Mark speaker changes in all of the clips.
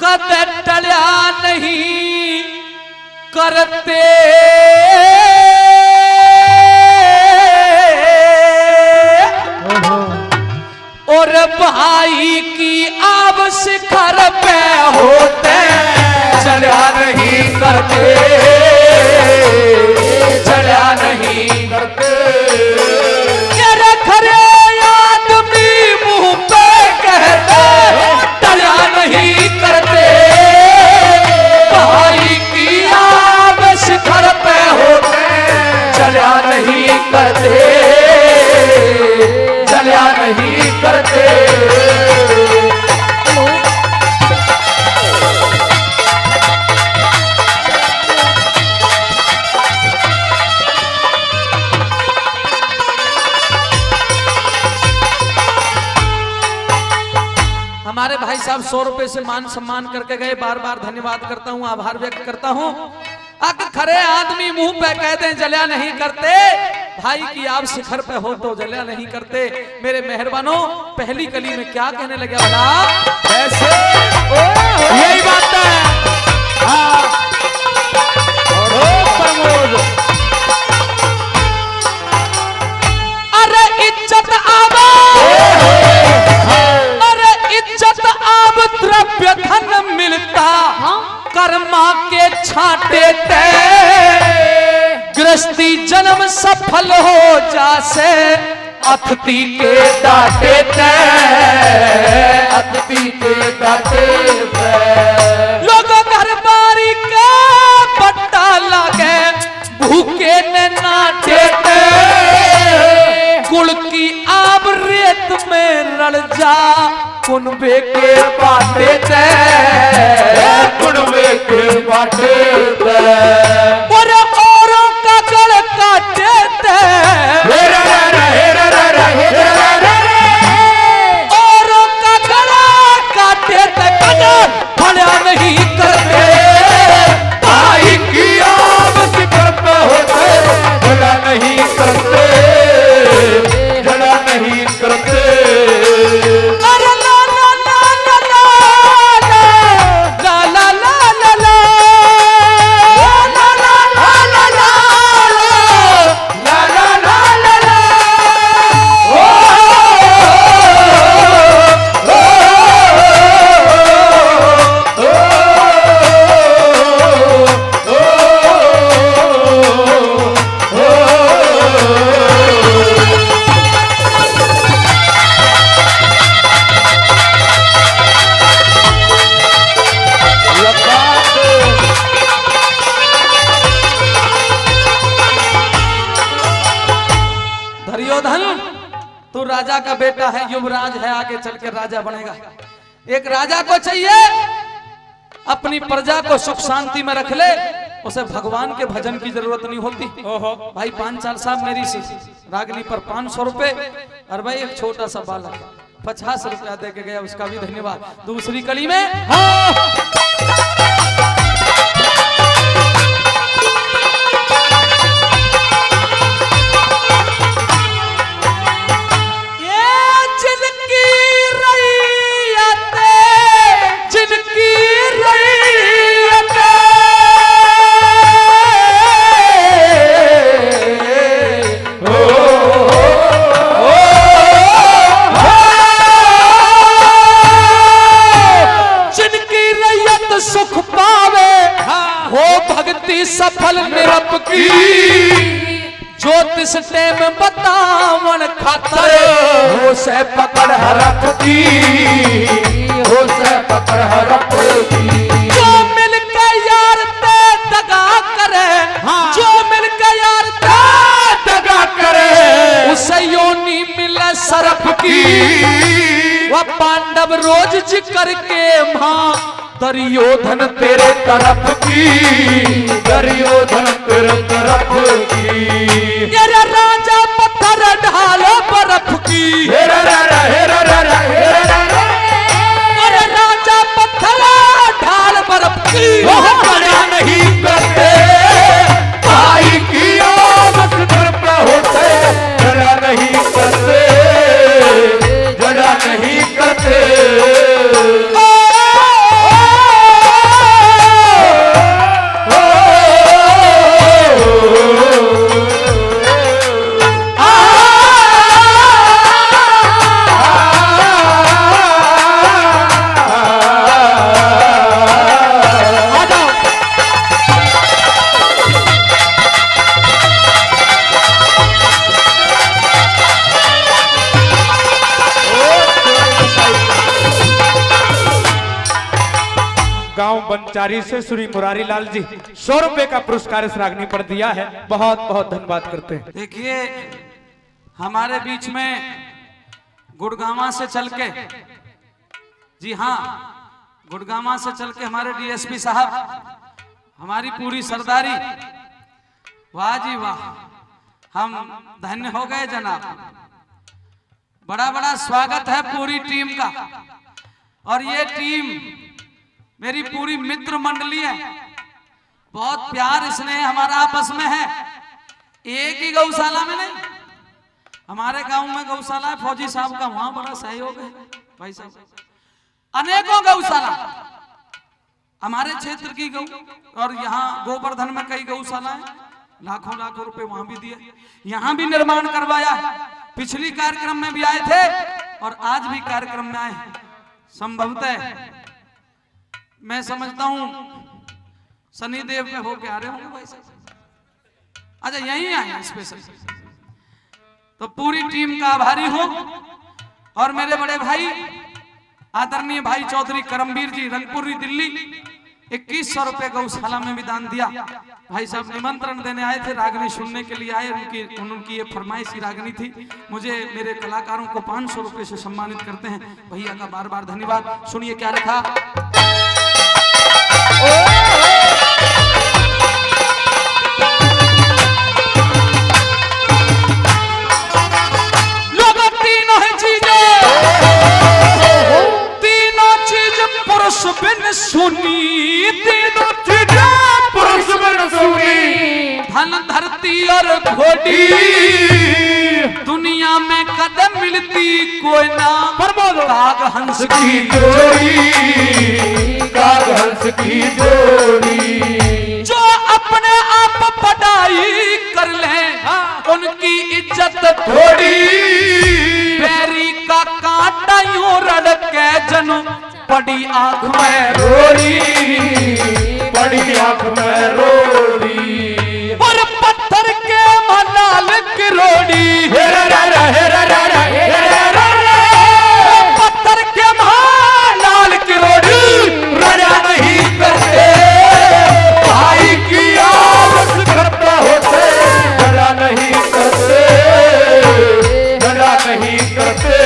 Speaker 1: कदे टल्या नहीं करते और भाई की आब शिखर पे होते चला नहीं करते, चला नहीं करते। खरे आदमी मुंह पे कहते टला नहीं करते, भाई की आब शिखर पे होते चला नहीं करते, चला नहीं करते। हमारे भाई साहब 100 रुपए से मान सम्मान करके गए, बार बार धन्यवाद करता हूं, आभार व्यक्त करता हूं। खरे आदमी मुंह पे कहते हैं जलिया नहीं करते, भाई की आप शिखर पे हो तो जलिया नहीं करते। मेरे मेहरबानों पहली कली में क्या कहने लगे भला ऐसे यही बात है। अरे इज्जत आवा, अरे इज्जत आब द्रव्य धन मिलता कर्मा के छाटे ते, गृहस्थी जन्म सफल हो जासे अतिथि के डांटे ते, अतिथि के डांटे ते। लोग घर बारी के पट्टा लागे भूखे ने नाटे ते, गुड़ की आब रेत में रल जा कुनबे के बाटे ते, कुनबे के बाटे ते। और औरों का गल काटे ते, औरों का गला काटे ते, भला नहीं करते, भाई की आब शिखर पे होते भला नहीं करते, भला नहीं करते। तू राजा का बेटा है, युवराज है, आगे चल के राजा बनेगा। एक राजा को चाहिए अपनी प्रजा को सुख शांति में रख ले, उसे भगवान के भजन की जरूरत नहीं होती। भाई 5 साल साहब मेरी सी रागनी पर 500 रुपए, और भाई एक छोटा सा बालक 50 रुपया दे के गया, उसका भी धन्यवाद। दूसरी कली में सफल निरप की ज्योतिष टेम बतावन खातर हो से पकड़ हरप की, हो से पकड़ हरप की। जो मिलके यार ते दगा करे, जो मिलके यार ते दगा करे, उसे योनी मिले सरफ की। वह पांडव रोज जिक्र के मां दुर्योधन तेरे तरफ की, दुर्योधन तेरे तरफ की। तेरा राजा पत्थर ढालो बर्फ की, अरे राजा पत्थर ढाल बर्फ की। बड़ा नहीं करते, भाई की आमद घर पे होते बड़ा नहीं करते, बड़ा नहीं करते। कर्मचारी से श्री मुरारी लाल जी 100 रुपए का पुरस्कार इस रागनी पर दिया है। बहुत बहुत धन्यवाद करते हैं।
Speaker 2: देखिए हमारे बीच में गुड़गांवा से चल के, जी हाँ, गुड़गांवा से चल के हमारे डीएसपी साहब, हमारी पूरी सरदारी, वाह जी वाह, हम धन्य हो गए जनाब। बड़ा बड़ा स्वागत है पूरी टीम का। और ये टीम मेरी पूरी मित्र मंडली है, बहुत प्यार स्नेह हमारा आपस में है। एक ही गौशाला में नहीं, हमारे गांव में गौशाला है फौजी साहब का, वहां बड़ा सहयोग है भाई साहब। अनेकों गौशाला हमारे क्षेत्र की गौ, और यहाँ गोवर्धन में कई गौशाला है, लाखों लाखों रुपए वहां भी दिए, यहाँ भी निर्माण करवाया है। पिछली कार्यक्रम में भी आए थे और आज भी कार्यक्रम में आए। संभवतः मैं समझता हूं शनिदेव में होके आ रहे होंगे भाई साहब। अच्छा यहीं आए हैं स्पेशल। तो पूरी टीम का आभारी हूं। और मेरे बड़े भाई आदरणीय भाई चौधरी करमवीर जी रंगपुरी दिल्ली 2100 रुपए गौशाला में भी दान दिया। भाई साहब निमंत्रण देने आए थे, रागनी सुनने के लिए आए। उनकी ये फरमाइशी रागनी थी। मुझे मेरे कलाकारों को 500 रुपए से सम्मानित करते हैं। भैया का बार बार धन्यवाद। सुनिए क्या लिखा। लोगों तीनों है चीजें, तीनों चीज पुरुष बिन सुनी, तीनों चीजें पुरुष बिन सुनी, धन धरती और घोड़ी, दुनिया में कदम मिलती कोई ना, काग हंस की जोड़ी, काग हंस की जोड़ी। जो अपने आप पढ़ाई कर ले उनकी इज्जत थोड़ी, बैरी का कांटा यूं रड़ के जनु पड़ी आंख में रोड़ी, पड़ी आंख में रोड़ी। और पत्थर के मलाल की रोड़ी, पत्थर के मलाल की रोड़ी रड़ा नहीं करते, भाई की आदत करते होते, रड़ा नहीं करते, रड़ा नहीं करते।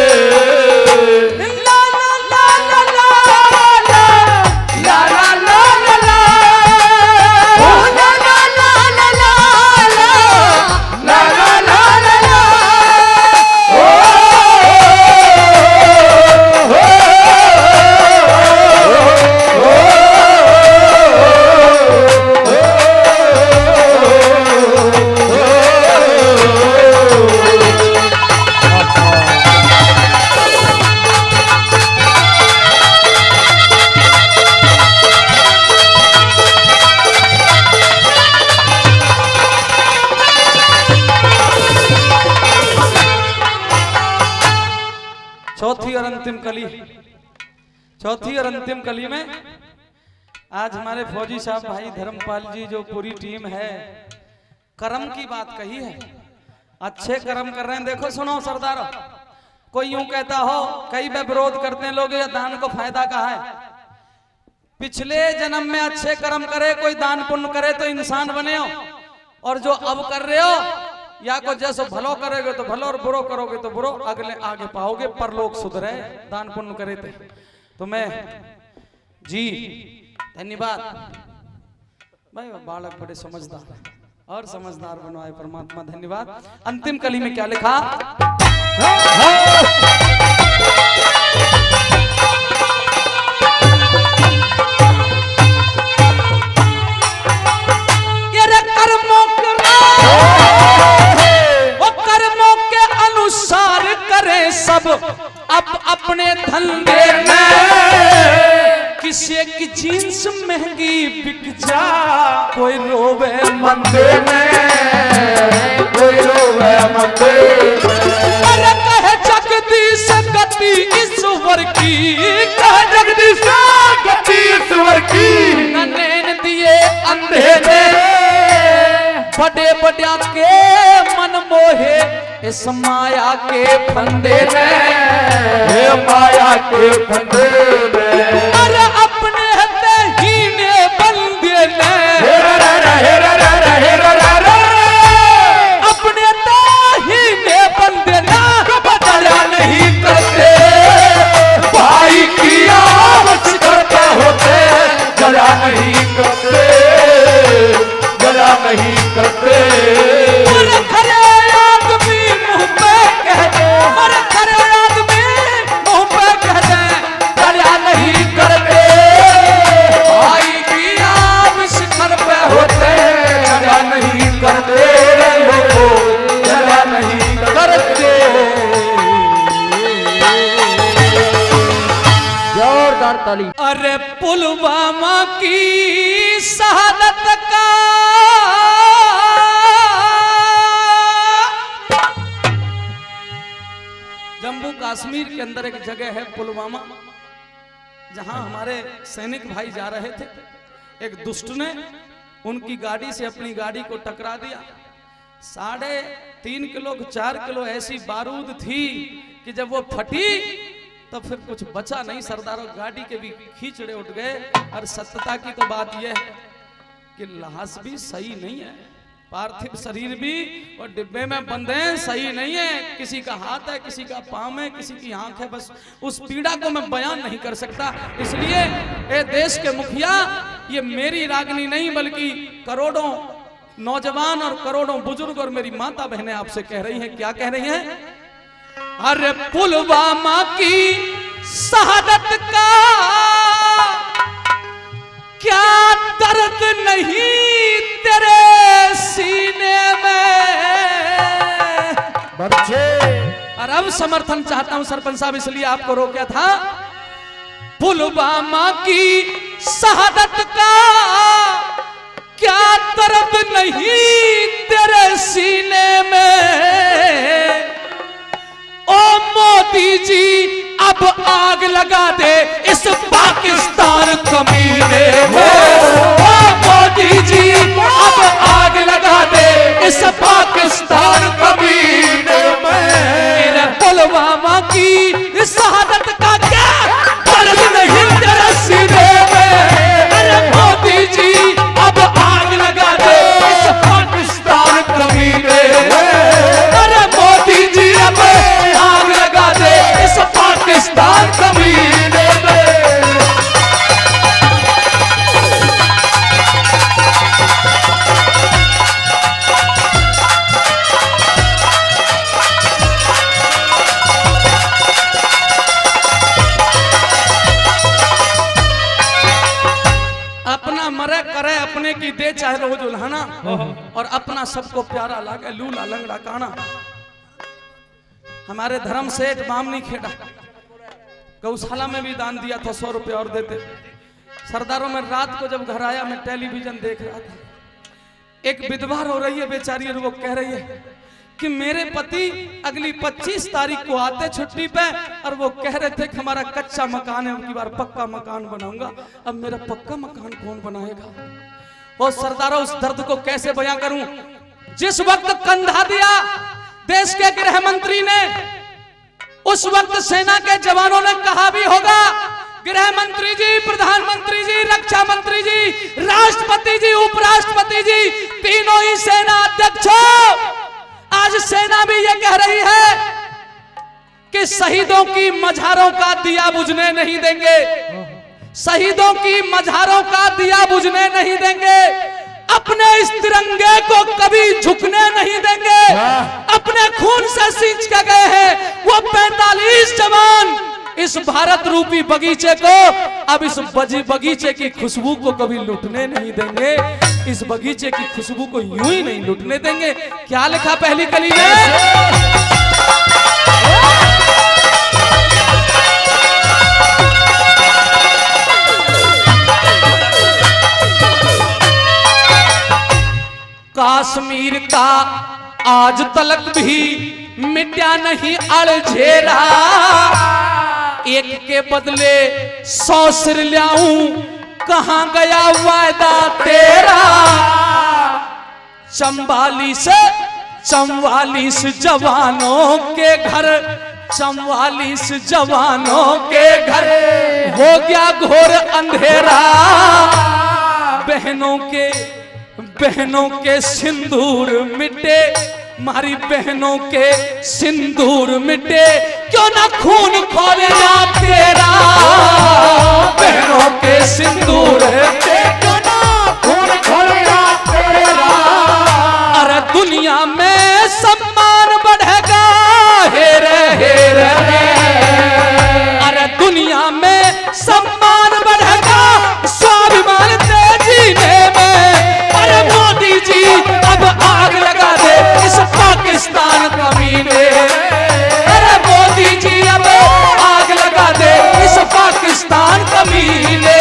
Speaker 2: चौथी और अंतिम कली में आज हमारे फौजी साहब भाई धर्मपाल जी जो पूरी टीम है, कर्म की बात कही है। अच्छे कर्म कर रहे हैं। देखो सुनो सरदारों, कोई यूं कहता हो, कई वे विरोध करते हैं लोग, ये दान को फायदा कहा है। पिछले जन्म में अच्छे कर्म करे, कोई दान पुण्य करे तो इंसान बने हो, और जो अब कर रहे हो या को जैसे भलो करोगे तो भलो और बुरो करोगे तो बुरो, अगले आगे पाओगे, पर लोग सुधरे दान पुण्य करे थे। तो मैं जी धन्यवाद भाई, बालक बड़े समझदार और समझदार बनवाए परमात्मा, धन्यवाद। अंतिम कली में क्या लिखा। कर्मों के अनुसार करे सब अब अपने धंधे में, किसी की जीन्स महंगी बिक जा, कोई रोवे मंदे में, कोई रोवे मंदे में। अरे कहे जगदीश गति ईश्वर की, कहे जगदीश गति ईश्वर की, नैन दिए अंधे ने, बड़े बड़े के मन मोहे इस माया के फंदे में, माया के फंदे में। अरे अपने हीने अरे पुलवामा की शहादत का जम्मू कश्मीर के अंदर एक जगह है पुलवामा, जहां हमारे सैनिक भाई जा रहे थे। एक दुष्ट ने उनकी गाड़ी से अपनी गाड़ी को टकरा दिया। 3.5 किलो 4 किलो ऐसी बारूद थी कि जब वो फटी तो फिर कुछ बचा नहीं। सरदारों गाड़ी के भी खींचड़े उठ गए। और सत्यता की तो बात यह है कि लाश भी सही नहीं है, पार्थिव शरीर भी और डिब्बे में बंधे सही नहीं है। किसी का हाथ है, किसी का पांव है, किसी की आंख है। बस उस पीड़ा को मैं बयान नहीं कर सकता। इसलिए ए देश के मुखिया, ये मेरी रागनी नहीं बल्कि करोड़ों नौजवान और करोड़ों बुजुर्ग और मेरी माता बहनें आपसे कह रही हैं। क्या कह रही हैं? अरे पुलवामा की शहादत का क्या दर्द नहीं तेरे सीने में।
Speaker 1: बच्चे
Speaker 2: और अब समर्थन चाहता हूं सरपंच साहब, इसलिए आपको रोका था। पुलवामा की शहादत का क्या दर्द नहीं तेरे सीने में। ओ मोदी जी अब आग लगा दे इस पाकिस्तान कमीने में। ओ मोदी जी अब आग लगा दे इस पाकिस्तान कमीने में। मेरे पुलवामा की शहादत का क्या दर्द नहीं तेरे सीने में। अरे मोदी जी अब आग लगा दे इस पाकिस्तान कमीने में। अरे मोदी जी अब आग लगा दे इस पाकिस्तान कमीने में। अपना मरे करे अपने की दे चाहे रोज उल्हाना, और अपना सबको प्यारा लागे लूला लंगड़ा काना। हमारे धर्म सेठ बामनी खेड़ा गौशाला में भी दान दिया था, 100 रुपये और देते। सरदारों में रात को जब घर आया मैं टेलीविजन देख रहा था, एक विधवा रो रही है बेचारी, और वो कह रही है कि मेरे पति अगली 25 तारीख को आते छुट्टी पे, और वो कह रहे थे कि हमारा कच्चा मकान है, उनकी बार पक्का मकान बनाऊंगा। अब मेरा पक्का मकान कौन बनाएगा? और सरदारों उस दर्द को कैसे बयां करूं। जिस वक्त कंधा दिया देश के गृह मंत्री ने, उस वक्त सेना के जवानों ने कहा भी होगा, गृह मंत्री जी, प्रधानमंत्री जी, रक्षा मंत्री जी, राष्ट्रपति जी, उपराष्ट्रपति जी, तीनों ही सेना अध्यक्षों, आज सेना भी ये कह रही है कि शहीदों की मझारों का दिया बुझने नहीं देंगे। शहीदों की मझारों का दिया बुझने नहीं देंगे। अपने इस तिरंगे को कभी झुकने नहीं देंगे। अपने खून से सींच के गए हैं वो 45 जवान इस भारत रूपी बगीचे को, अब इस बगीचे की खुशबू को कभी लुटने नहीं देंगे। इस बगीचे की खुशबू को यूं ही नहीं लुटने देंगे। क्या लिखा पहली कली में? कश्मीर का आज तलक भी मिटा नहीं अड़झेरा। एक के बदले 100 सिर लाऊं, कहां गया वायदा तेरा। 44 जवानों के घर, 44 जवानों के घर हो गया घोर अंधेरा। बहनों के सिंदूर मिटे, मारी बहनों के सिंदूर मिटे, क्यों ना खून खोलना तेरा। बहनों के सिंदूर मिटे, क्यों ना खून खोलना तेरा। अरे दुनिया में सम्मान बढ़ेगा, हेरे हेरे। अरे दुनिया में सम्मान बढ़ेगा, स्वाभिमान जीने में। अरे मोदी जी अब आग लगा दे इस पाकिस्तान कमीने। अरे मोदी जी अब आग लगा दे इस पाकिस्तान कमीने।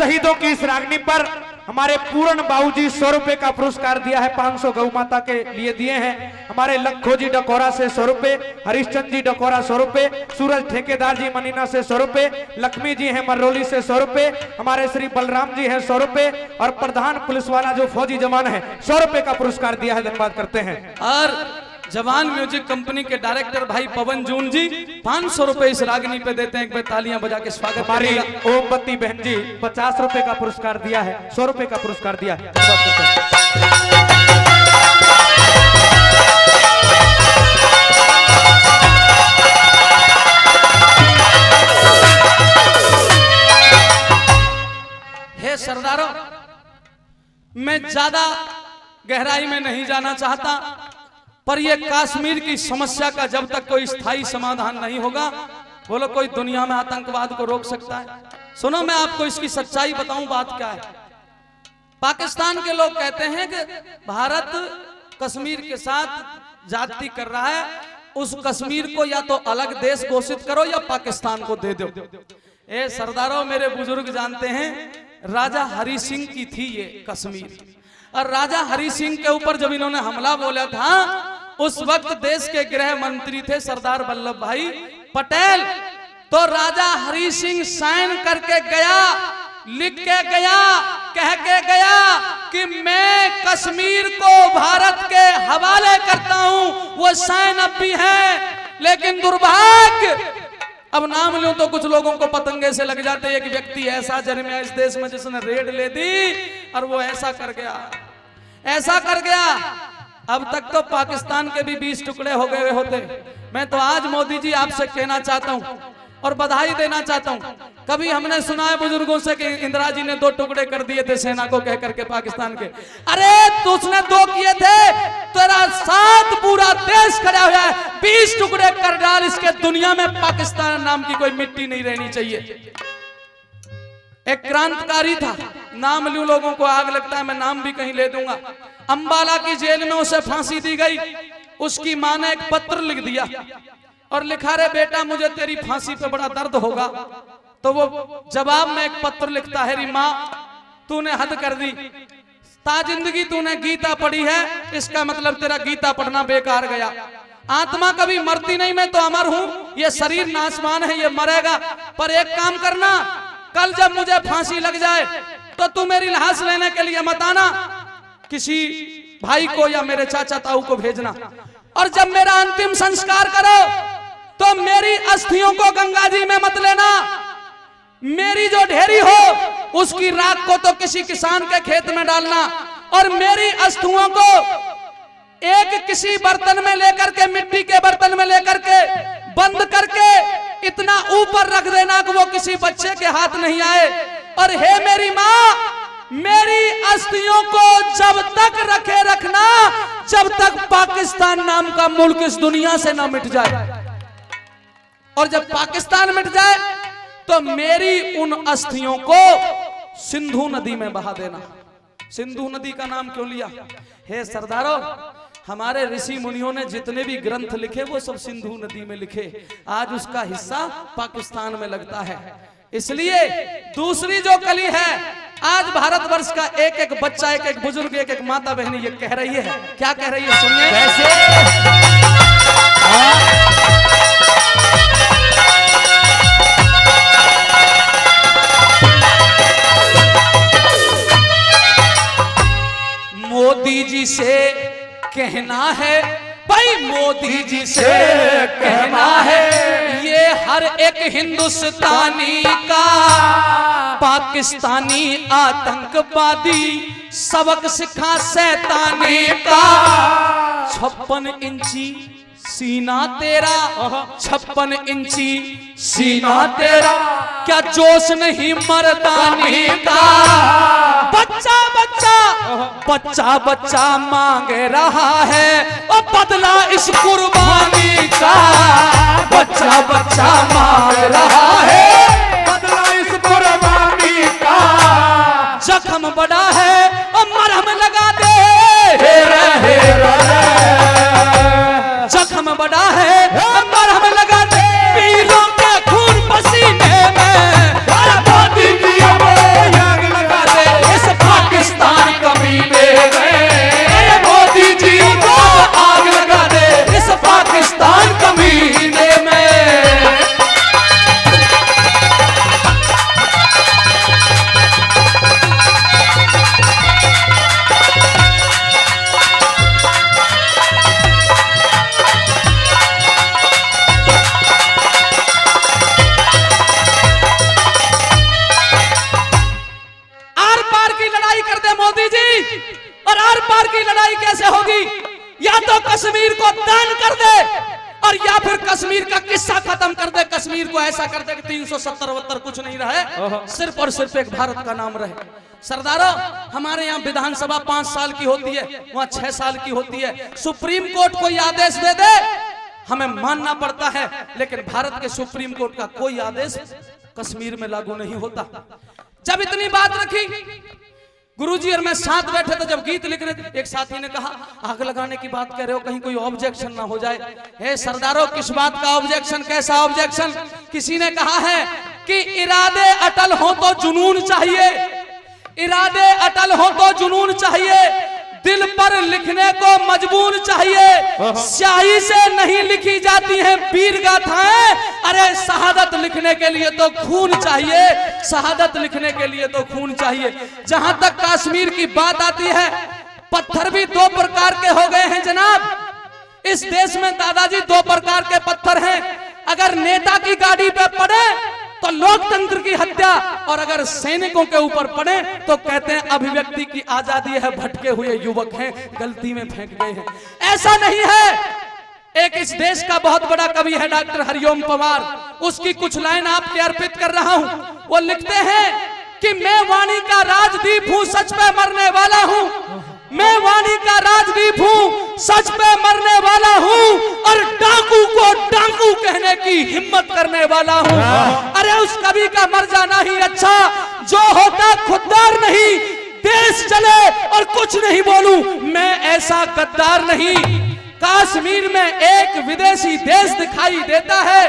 Speaker 3: शहीदों की इस रागनी पर हमारे पूर्ण बाबूजी 100 रुपए का पुरस्कार दिया है, 500 गौ माता के लिए दिए हैं। हमारे लखो जी डकोरा से 100 रुपए, हरिश्चंद जी डकोरा 100 रुपए, सूरज ठेकेदार जी मनीना से 100 रुपए, लक्ष्मी जी हैं मररोली से 100 रुपए, हमारे श्री बलराम जी हैं 100 रुपए और प्रधान पुलिस वाला जो फौजी जवान है 100 रुपए का पुरस्कार दिया है। धन्यवाद करते हैं।
Speaker 2: और जवान म्यूजिक कंपनी के डायरेक्टर भाई पवन जून जी 500 रुपए इस रागनी पे देते हैं। एक बार तालियां बजा के स्वागत
Speaker 3: हमारी
Speaker 2: करिएगा।
Speaker 3: ओमवती बहन जी 50 रुपए का पुरस्कार दिया है, 100 रुपए का पुरस्कार दिया है। धन्यवाद करते हैं।
Speaker 2: हे सरदारों, मैं ज्यादा गहराई में नहीं जाना चाहता, पर यह कश्मीर की समस्या का जब तक कोई स्थायी समाधान नहीं होगा, बोलो कोई दुनिया में आतंकवाद को रोक सकता है? सुनो, मैं आपको इसकी सच्चाई बताऊं बात क्या है। पाकिस्तान के लोग कहते हैं कि भारत कश्मीर के साथ जाति कर रहा है, उस कश्मीर को या तो अलग देश घोषित करो या पाकिस्तान को दे दो। ए सरदारों, मेरे बुजुर्ग जानते हैं, राजा हरि सिंह की थी ये कश्मीर, और राजा हरि सिंह के ऊपर जब इन्होंने हमला बोला था, उस वक्त देश के गृह मंत्री थे सरदार वल्लभ भाई पटेल। तो राजा हरि सिंह साइन करके गया, लिख के गया, कह के गया कि मैं कश्मीर को भारत के हवाले करता हूं। वो साइन अब भी है, लेकिन दुर्भाग्य, अब नाम लूं तो कुछ लोगों को पतंगे से लग जाते। एक व्यक्ति ऐसा जन्मा इस देश में जिसने रेड ले दी और वो ऐसा कर गया, ऐसा कर गया। अब तक तो पाकिस्तान के भी 20 टुकड़े हो गए होते। मैं तो आज मोदी जी आपसे कहना चाहता हूं और बधाई देना चाहता हूं। कभी हमने सुना है बुजुर्गों से कि इंदिरा जी ने 2 टुकड़े कर दिए थे सेना को कह करके पाकिस्तान के। अरे तो उसने 2 किए थे, तेरा साथ पूरा देश खड़ा हुआ है। 20 टुकड़े कर डाल, इसके दुनिया में पाकिस्तान नाम की कोई मिट्टी नहीं रहनी चाहिए। एक क्रांतिकारी था, नाम लूं लोगों को आग लगता है, मैं नाम भी कहीं ले दूंगा। अंबाला की जेल में उसे फांसी दी गई। उसकी मां ने एक पत्र लिख दिया और लिखा, रे बेटा मुझे तेरी फांसी पे बड़ा दर्द होगा। तो वो जवाब में एक पत्र लिखता है, री मां तूने हद कर दी, ताजिंदगी तूने गीता पढ़ी है, इसका मतलब तेरा गीता पढ़ना बेकार गया। आत्मा कभी मरती नहीं, मैं तो अमर हूं, ये शरीर नाशवान है, ये मरेगा। पर एक काम करना, कल जब मुझे फांसी लग जाए तो तू मेरी लाश लेने के लिए मत आना, किसी भाई को या मेरे चाचा ताऊ को भेजना। और जब मेरा अंतिम संस्कार करो तो मेरी अस्थियों को गंगा जी में मत लेना। मेरी जो ढेरी हो उसकी राख को तो किसी किसान के खेत में डालना, और मेरी अस्थियों को एक किसी बर्तन में लेकर के, मिट्टी के बर्तन में लेकर के बंद करके इतना ऊपर रख देना कि वो किसी बच्चे के हाथ नहीं आए। और हे मेरी मां, मेरी अस्थियों को जब तक रखे रखना जब तक पाकिस्तान नाम का मुल्क इस दुनिया से ना मिट जाए। और जब पाकिस्तान मिट जाए तो मेरी उन अस्थियों को सिंधु नदी में बहा देना। सिंधु नदी का नाम क्यों लिया? हे सरदारों, हमारे ऋषि मुनियों ने जितने भी ग्रंथ लिखे वो सब सिंधु नदी में लिखे। आज उसका हिस्सा पाकिस्तान में लगता है। इसलिए दूसरी जो कली है, आज भारतवर्ष का एक एक बच्चा, एक एक बुजुर्ग, एक एक माता बहनी ये कह रही है। क्या कह रही है सुनिए। मोदी जी से कहना है, भाई मोदी जी से कहना है, ये हर एक हिंदुस्तानी का पाकिस्तानी आतंकवादी सबक सिखा शैतानी का। 56 इंची सीना तेरा, 56 इंची सीना तेरा, क्या जोश नहीं मर्दानी का। बच्चा बच्चा बच्चा बच्चा मांग रहा है और बदला इस कुर्बानी का। बच्चा बच्चा मांग रहा है
Speaker 3: बदला इस कुर्बानी का।
Speaker 2: जख्म बड़ा है और मरहम लगा दे। जख्म बड़ा है और मरहम लगा दे। पीरों के खून पसीने में
Speaker 3: मोदी जी अब
Speaker 2: मोदी जी, और आर पार की लड़ाई कैसे होगी? या तो कश्मीर को दान कर दे और या फिर कश्मीर का किस्सा खत्म कर दे, कश्मीर को ऐसा कर दे कि 370 कुछ नहीं रहे, सिर्फ और सिर्फ एक भारत का नाम रहे। सरदारों, हमारे यहाँ विधानसभा 5 साल की होती है, वहाँ 6 साल की होती है। सुप्रीम कोर्ट कोई आदेश दे दे हमें मानना पड़ता है, लेकिन भारत के सुप्रीम कोर्ट का कोई आदेश कश्मीर में लागू नहीं होता। जब इतनी बात रखी, गुरुजी और मैं साथ बैठे थे, जब गीत लिख रहे थे, एक साथी ने कहा आग लगाने की बात कह रहे हो, कहीं कोई ऑब्जेक्शन ना हो जाए। हे सरदारों, किस बात का ऑब्जेक्शन? कैसा ऑब्जेक्शन? किसी ने कहा है कि इरादे अटल हो तो जुनून चाहिए, इरादे अटल हो तो जुनून चाहिए, दिल पर लिखने को मजबूर चाहिए, स्याही से नहीं लिखी जाती हैं वीर गाथाएं, अरे शहादत लिखने के लिए तो खून चाहिए, शहादत लिखने के लिए तो खून चाहिए। जहां तक कश्मीर की बात आती है, पत्थर भी 2 प्रकार के हो गए हैं जनाब। इस देश में दादाजी 2 प्रकार के पत्थर हैं। अगर नेता की गाड़ी पे पड़े तो लोकतंत्र की हत्या, और अगर सैनिकों के ऊपर पड़े तो कहते हैं अभिव्यक्ति की आजादी है, भटके हुए युवक हैं, गलती में फेंक गए हैं। ऐसा नहीं है। एक इस देश का बहुत बड़ा कवि है डॉक्टर हरिओम पवार, उसकी कुछ लाइन आपके अर्पित कर रहा हूं। वो लिखते हैं कि मैं वाणी का राजदीप हूं, सच पे मरने वाला हूं, मैं वाणी का राजदीप हूं, सच पे मरने वाला हूं, और डाकू को डाकू कहने की हिम्मत करने वाला हूं। अरे उस कवि का मर जाना ही अच्छा, जो होता खुददार नहीं, देश चले और कुछ नहीं बोलूं, मैं ऐसा गद्दार नहीं। कश्मीर में एक विदेशी देश दिखाई देता है,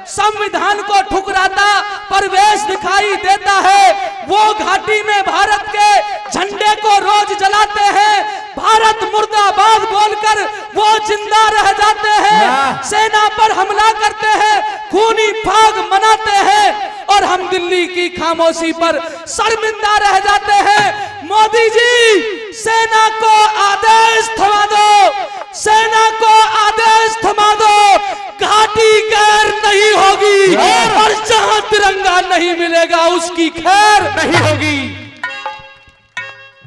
Speaker 2: संविधान को ठुकराता परवेश दिखाई देता है, वो घाटी में भारत के झंडे को रोज जलाते हैं, भारत मुर्दाबाद बोलकर वो जिंदा रह जाते हैं, सेना पर हमला करते हैं, खूनी फाग मनाते हैं, और हम दिल्ली की खामोशी पर शर्मिंदा रह जाते हैं। मोदी जी, सेना को आदेश थमा दो, सेना को आदेश थमा दो, घाटी गैर नहीं होगी, और जहां तिरंगा नहीं मिलेगा उसकी खैर नहीं होगी।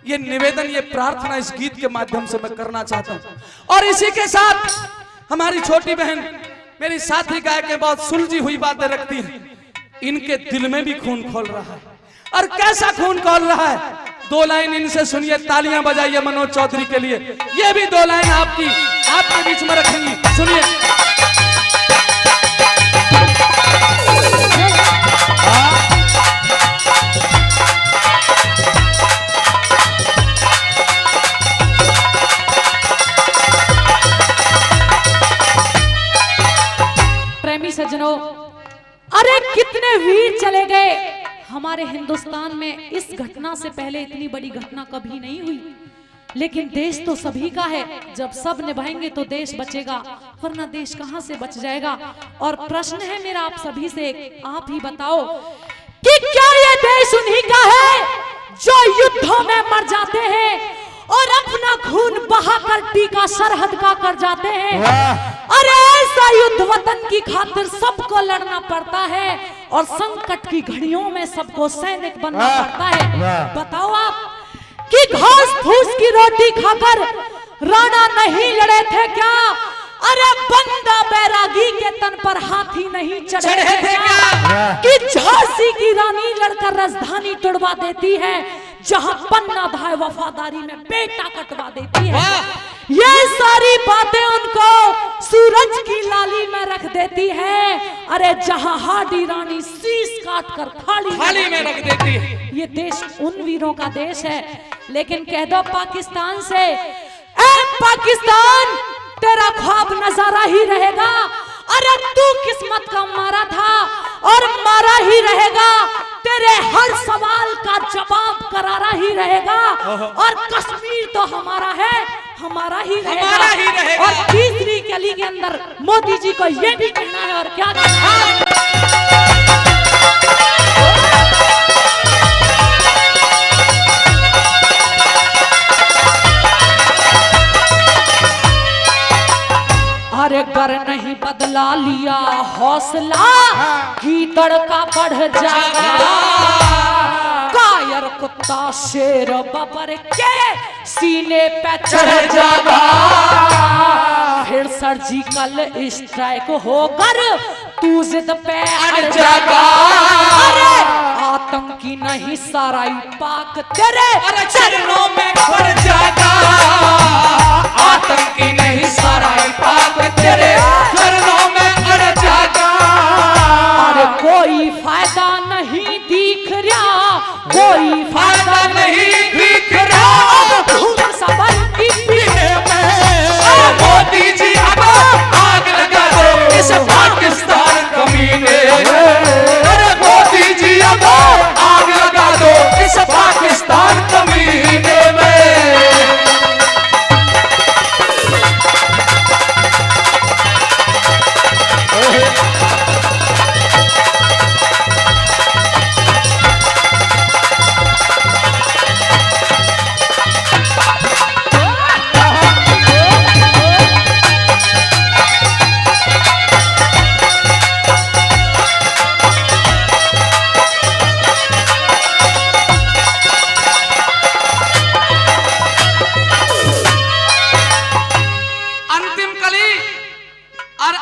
Speaker 2: ये निवेदन, ये प्रार्थना इस गीत के माध्यम से मैं करना चाहता हूं। और इसी के साथ हमारी छोटी बहन, मेरी साथी गायक, बहुत सुलझी हुई बातें रखती हैं, इनके दिल में भी खून खोल रहा है। और कैसा खून खोल रहा है? 2 लाइन इनसे सुनिए, तालियां बजाइए मनोज चौधरी के लिए। ये भी 2 लाइन आपके बीच में रखेंगी, सुनिए।
Speaker 4: प्रेमी सज्जनों, अरे कितने वीर चले गए हमारे हिंदुस्तान में। इस घटना से पहले इतनी बड़ी घटना कभी नहीं हुई, लेकिन देश तो सभी का है। जब सब निभाएंगे तो देश बचेगा, वरना देश कहां से बच जाएगा। और प्रश्न है मेरा आप सभी से, आप ही बताओ कि क्या ये देश उन्हीं का है जो युद्धों में मर जाते हैं और अपना खून बहाकर टीका सरहद का कर जाते हैं? अरे ऐसा युद्ध वतन की खातिर सबको लड़ना पड़ता है, और संकट की घड़ियों में सबको सैनिक बनना पड़ता है। बताओ आप कि घास फूस की रोटी खाकर राणा नहीं लड़े थे क्या? अरे बंदा बैरागी के तन पर हाथी नहीं चढ़े थे क्या? कि झांसी की रानी लड़कर राजधानी तुड़वा देती है, जहां पन्ना भाई वफादारी में बेटा कटवा देती है। ये सारी बातें उनको सूरज की लाली में रख देती है। अरे जहां हाडी रानी शीश काट कर थाली में रख देती है। ये देश उन वीरों का देश है। लेकिन कह दो पाकिस्तान से, ए पाकिस्तान, तेरा ख्वाब नजारा ही रहेगा। अरे तू किस्मत का मारा था और मारा ही रहेगा। तेरे हर सवाल का जवाब करारा ही रहेगा। और कश्मीर तो हमारा है, हमारा ही रहेगा। और तीसरी कली के अंदर मोदी जी को यह भी कहना है, और क्या कहना है? अरे कर नहीं बदला लिया हौसला, कीचड़ का बढ़ जाएगा। कायर कुत्ता बनता शेर बबर के सीने पे चढ़
Speaker 1: जागा
Speaker 4: फिर सर्जिकल स्ट्राइक होकर तू जिद पे अड़
Speaker 1: जागा
Speaker 4: अरे आतंकी नहीं साराई पाक तेरे
Speaker 1: चरणों में पड़ जागा आतंकी नहीं सारा पाक तेरे चरणों में अड़ जागा
Speaker 4: अरे कोई फायदा नहीं दिख रहा कोई
Speaker 1: फायदा नहीं दिख रहा
Speaker 4: सबर की
Speaker 1: पीने में मोदी जी अब आग लगा दो इस पाकिस्तान कमीने अरे मोदी जी अब आग लगा दो इस पाकिस्तान कमीने में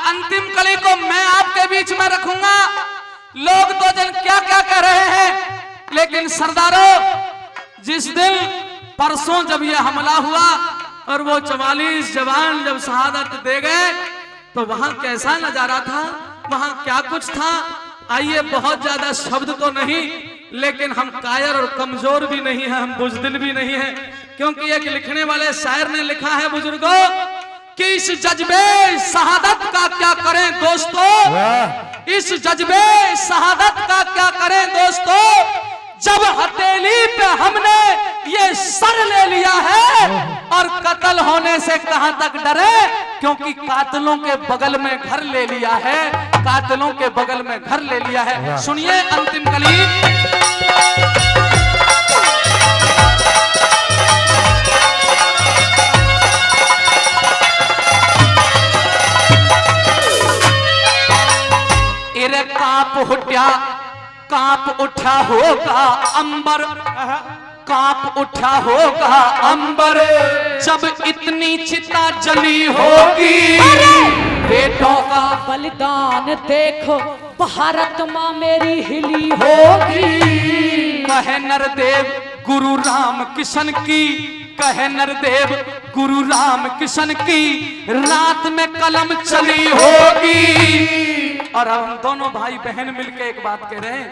Speaker 2: अंतिम कली को मैं आपके बीच में रखूंगा। लोग तो जन क्या क्या कह रहे हैं, लेकिन सरदारों जिस दिन परसों जब यह हमला हुआ और वो 44 जवान जब शहादत दे गए तो वहां कैसा नजारा था, वहां क्या कुछ था। आइए बहुत ज्यादा शब्द तो नहीं, लेकिन हम कायर और कमजोर भी नहीं है, हम बुजदिल भी नहीं है, क्योंकि एक लिखने वाले शायर ने लिखा है बुजुर्गों कि इस जज्बे शहादत का क्या करें दोस्तों, इस जज्बे शहादत का क्या करें दोस्तों, जब हथेली पे हमने ये सर ले लिया है और कत्ल होने से कहां तक डरे, क्योंकि कातिलों के बगल में घर ले लिया है, कातिलों के बगल में घर ले लिया है। सुनिए अंतिम कली। कांप उठा होगा अंबर, कांप उठा होगा अंबर, जब इतनी चिता जली होगी।
Speaker 4: बेटों का बलिदान देखो भारत माँ मेरी हिली होगी।
Speaker 2: कहे नरदेव गुरु राम किशन की, कहे नरदेव गुरु राम किशन की, रात में कलम चली होगी। और हम दोनों भाई बहन मिलके एक बात कह रहे हैं,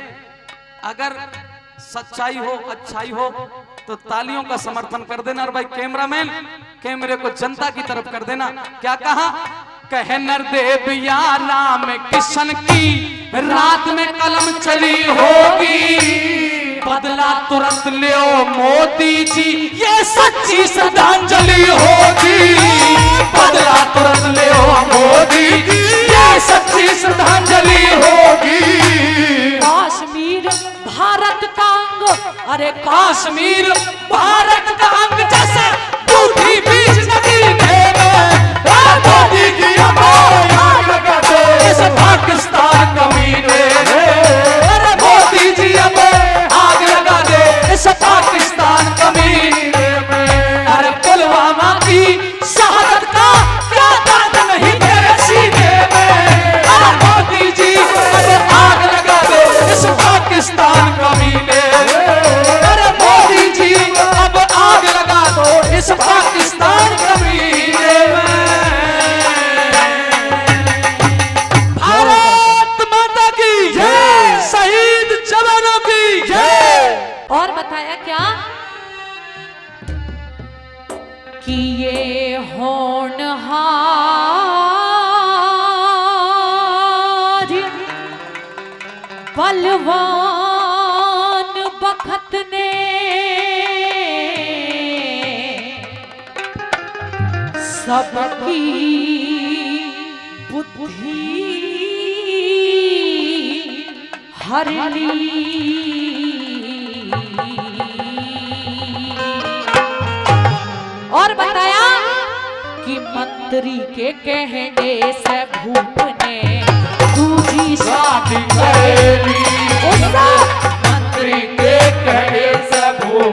Speaker 2: अगर सच्चाई हो अच्छाई हो तो तालियों का समर्थन कर देना। और भाई कैमरामैन कैमरे को जनता की तरफ कर देना। क्या कहा? कहे नरदेव या राम किशन की, रात में कलम चली होगी, बदला तुरंत ले मोदी जी, ये सच्ची श्रद्धांजलि होगी। बदला तुरंत ले मोदी जी, ये सच्ची श्रद्धांजलि होगी।
Speaker 4: कश्मीर भारत का अंग, अरे
Speaker 2: कश्मीर भारत का अंग जैसे टूटी बीच नदी में, मोदी जी अब आग लगा दो इस पाकिस्तान कमीने, अरे मोदी जी अब आग लगा दो इस पाकिस्तान कमीने में। अरे पुलवामा की शहादत का क्या दर्द नहीं तेरे सीने में, अरे मोदी जी अब आग लगा दो इस पाकिस्तान कमीने, अरे मोदी जी अब आग लगा दो इस पाकिस्तान कमीने में। भारत माता की जय, शहीद जवानों की जय।
Speaker 4: और बताया क्या कि ये होनहार बलवान बखत ने सबकी बुद्धि हर ली। और बताया कि मंत्री के कहने से भूप ने दूजी शादी करेली, मंत्री के कहने से भूप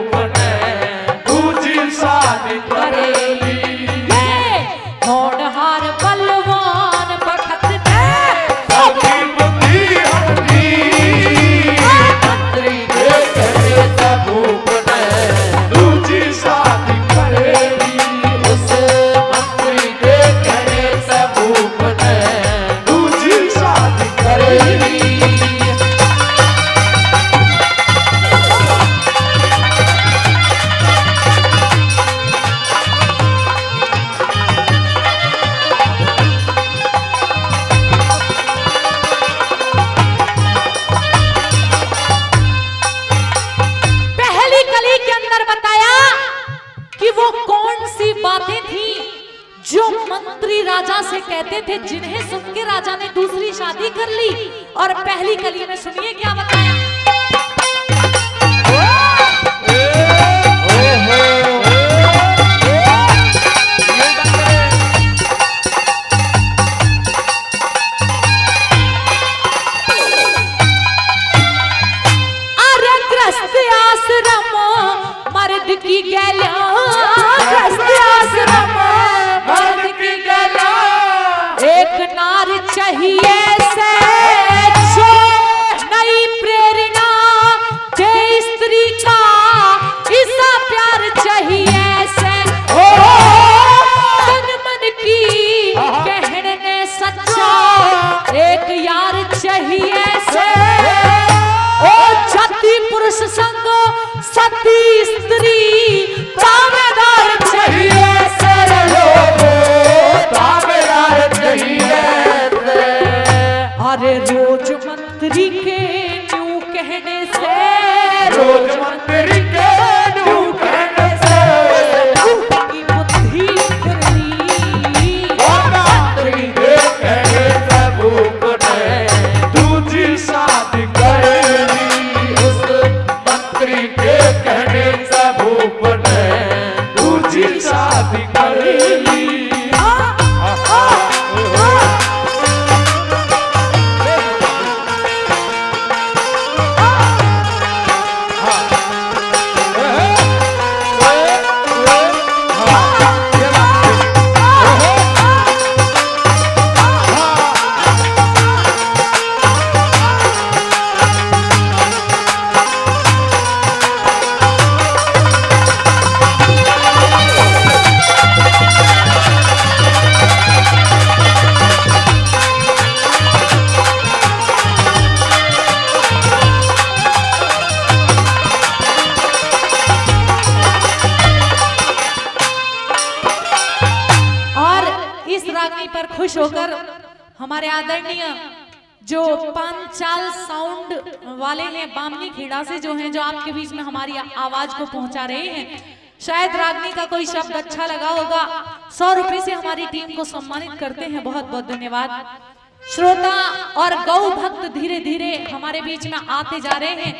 Speaker 4: अंदर बताया कि वो कौन सी बातें थी जो मंत्री राजा से कहते थे, जिन्हें सुन के राजा ने दूसरी शादी कर ली। और पहली कली में सुनिए क्या बताया। अरे ग्रस्त आश्रम मर्द की गैला, ग्रस्त आश्रम मर्द की गैला, एक नार चाहिए से जो नई प्रेरणा दे स्त्री का, इसका प्यार चाहिए से ओ तन मन की कहने सच्चा, एक यार चाहिए से ओ जाति पुरुष संग सती स्त्री, दावेदार चाहिए से
Speaker 1: दावेदार चाहिए।
Speaker 4: अरे रोज मंत्री के न्यू कहने से,
Speaker 1: रोज मंत्री के न्यू कहने से
Speaker 4: की बुद्धि खुली,
Speaker 1: मंत्री के कहने से भूप ने दूसरी शादी कर ली। उस मंत्री के कहने से भूप ने दूसरी शादी कर ली।
Speaker 4: पर खुश होकर हमारे आदरणीय जो पांचाल साउंड वाले हैं, बामनी खेड़ा से जो हैं, जो आपके बीच में हमारी आवाज को पहुंचा रहे हैं। शायद रागनी का कोई शब्द अच्छा लगा होगा। 100 रुपए से हमारी टीम को सम्मानित करते हैं, बहुत बहुत धन्यवाद। श्रोता और गौ भक्त धीरे धीरे हमारे बीच में आते जा रहे हैं।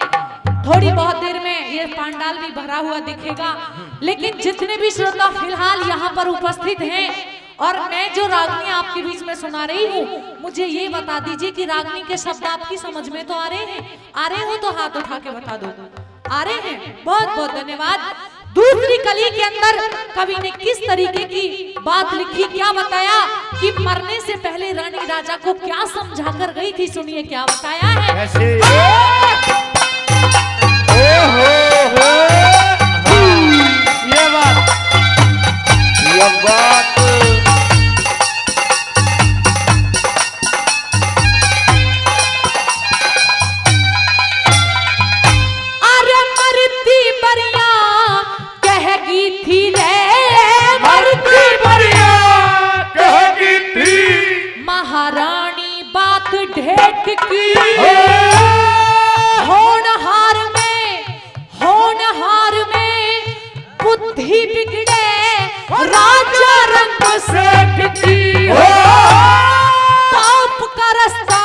Speaker 4: थोड़ी बहुत देर में ये पांडाल भी भरा हुआ दिखेगा, लेकिन जितने भी श्रोता फिलहाल यहाँ पर उपस्थित हैं और मैं जो रागनी आपके बीच में सुना रही हूँ, मुझे ये बता दीजिए कि रागनी के शब्द आपकी समझ में तो आ रहे हैं? आ रहे हो तो हाथ उठा के बता दो। आ रहे हैं? बहुत बहुत धन्यवाद। दूसरी कली के अंदर कवि ने किस तरीके की बात लिखी, क्या बताया कि मरने से पहले रानी राजा को क्या समझा कर गई थी, सुनिए क्या बताया है।
Speaker 1: ये बात
Speaker 4: अरे मरती बरिया कहेगी थी रे,
Speaker 1: मरती बरिया कहेगी थी,
Speaker 4: महारानी बात ढेठ की। होनहार में बुद्धि बिगड़े, राजा रंग सेठ की। पाप का रास्ता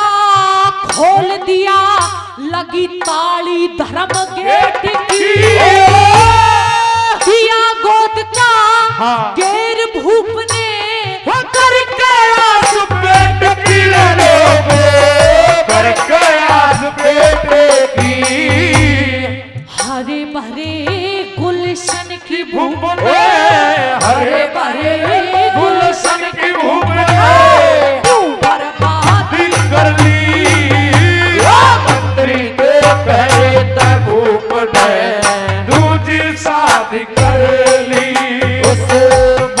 Speaker 4: खोल दिया, लगी ताली धर्म गेट की। दिया गोद का गेर भूप ने, करके आस
Speaker 1: पेट की करके आस पेट की।
Speaker 4: हरे भरे गुलशन की
Speaker 1: भूप ने, हरे भरे गुलशन की भूप ने
Speaker 4: बर्बाद
Speaker 1: कर ली। मंत्री के कहे तक भूप ने दूसरी शादी कर ली। उस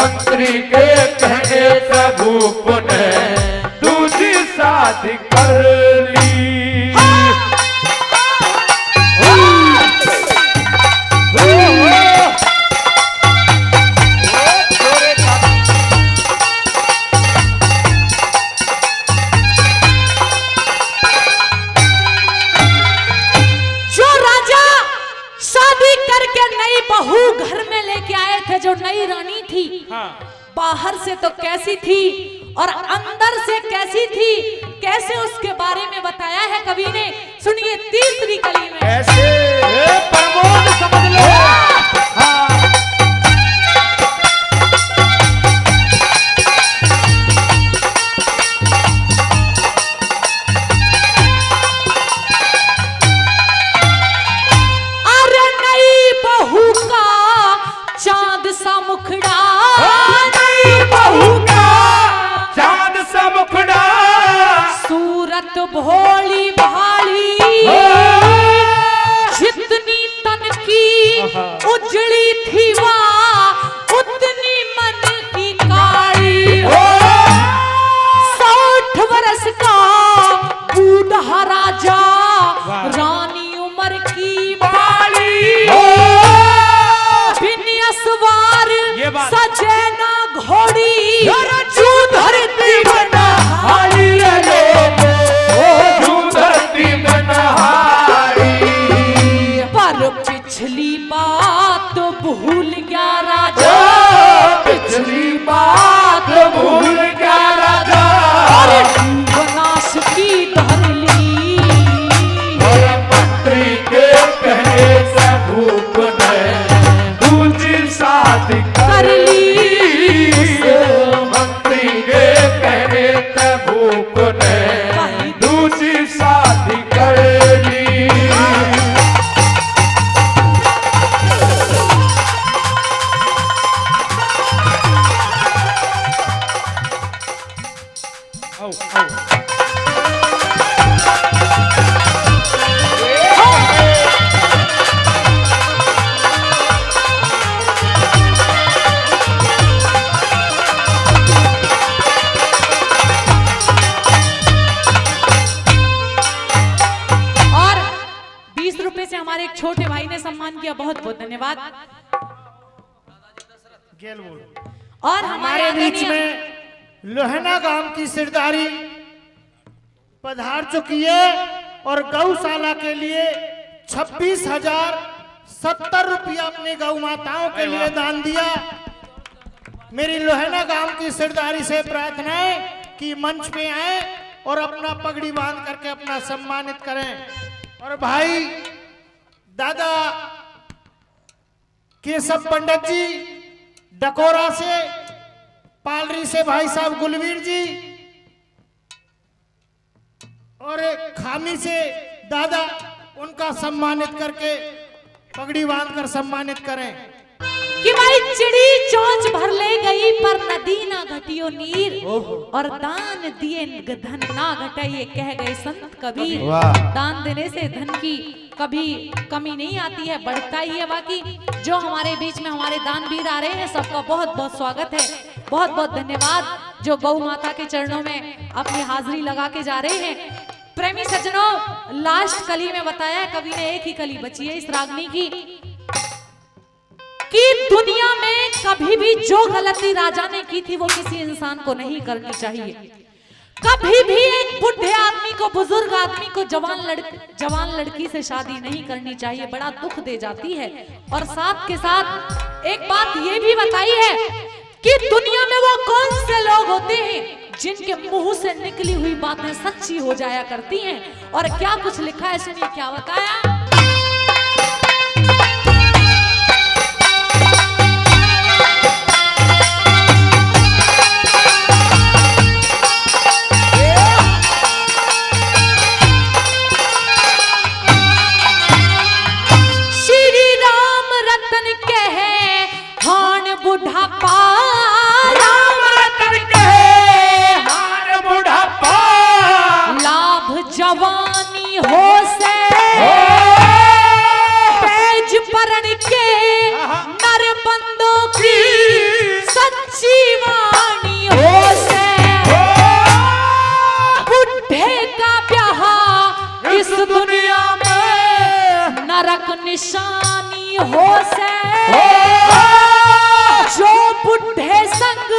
Speaker 1: मंत्री के कहे तक भूप ने दूसरी शादी कर ली।
Speaker 4: शादी करके नई बहू घर में लेके आए थे, जो नई रानी थी बाहर से तो कैसी थी और अंदर से कैसी थी, कैसे उसके बारे में बताया है कवि ने। सुनिए तीसरी कली में
Speaker 3: ऐसे प्रमोद समझ लो।
Speaker 4: अरे नई बहू का चांद सा मुखड़ा,
Speaker 3: नई बहू का चांद सा मुखड़ा,
Speaker 4: सूरत भोली भाली, जितनी तन की उजड़ी थी वहाँ उतनी मन की काली। 60 वर्ष का बूढ़ा राजा, रानी उम्र की बाली, बिन असवार सजे ना घोड़ी, जू धरती बना पर पिछली बात भूल गया राजा,
Speaker 3: पिछली बात भूल गया राजा,
Speaker 4: अरे विनाश की धर ली,
Speaker 3: और मंत्री के कहने से भूप ने दूसरी शादी
Speaker 4: कर ली।
Speaker 3: मंत्री के कहने से भूप ने दूसरी शादी कर ली।
Speaker 4: और 20 रुपए से हमारे एक छोटे भाई ने सम्मान किया, बहुत बहुत धन्यवाद। और
Speaker 5: हमारे बीच
Speaker 4: आदरणीय
Speaker 5: में लोहना गांव की सिरदारी पधार चुकी है और गौशाला के लिए 26,070 रुपया अपने गौ माताओं के लिए दान दिया। मेरी लोहना गांव की सिरदारी से प्रार्थना है कि मंच पे आए और अपना पगड़ी बांध करके अपना सम्मानित करें। और भाई दादा केशव पंडित जी डकोरा से, पालरी से भाई साहब गुलवीर जी, और खामी से दादा, उनका सम्मानित करके पगड़ी बांध कर सम्मानित करें।
Speaker 4: कि भाई चिड़ी चोंच भर ले गई पर नदी ना घटियो नीर, और दान दिए धन ना घटाइए कह गए संत कबीर। दान देने से धन की कभी कमी नहीं आती है, बढ़ता ही है। बाकी जो हमारे बीच में हमारे दानवीर आ रहे हैं, सबका बहुत बहुत स्वागत है, बहुत बहुत धन्यवाद। जो गौ माता के चरणों में अपनी हाजिरी लगा के जा रहे हैं। प्रेमी सज्जनों, लास्ट कली में बताया कवि ने, एक ही कली बची है इस रागनी की, कि दुनिया में कभी भी जो गलती राजा ने की थी वो किसी इंसान को नहीं करनी चाहिए। कभी भी एक बुढ़े आदमी को, बुजुर्ग आदमी को जवान लड़की से शादी नहीं करनी चाहिए, बड़ा दुख दे जाती है। और साथ के साथ एक बात ये भी बताई है कि दुनिया में वो कौन से लोग होते हैं जिनके मुंह से निकली हुई बातें सच्ची हो जाया करती हैं। और क्या कुछ लिखा है, सुनिए क्या बताया। बुढ़ापा
Speaker 3: राम रतन कहे हार बुढ़ापा,
Speaker 4: लाभ जवानी हो से पेज परण के नर बंदों की सच्ची वाणी हो से, बुढ़े का ब्याह इस दुनिया में नरक निशानी हो से, जो बुढ़े संग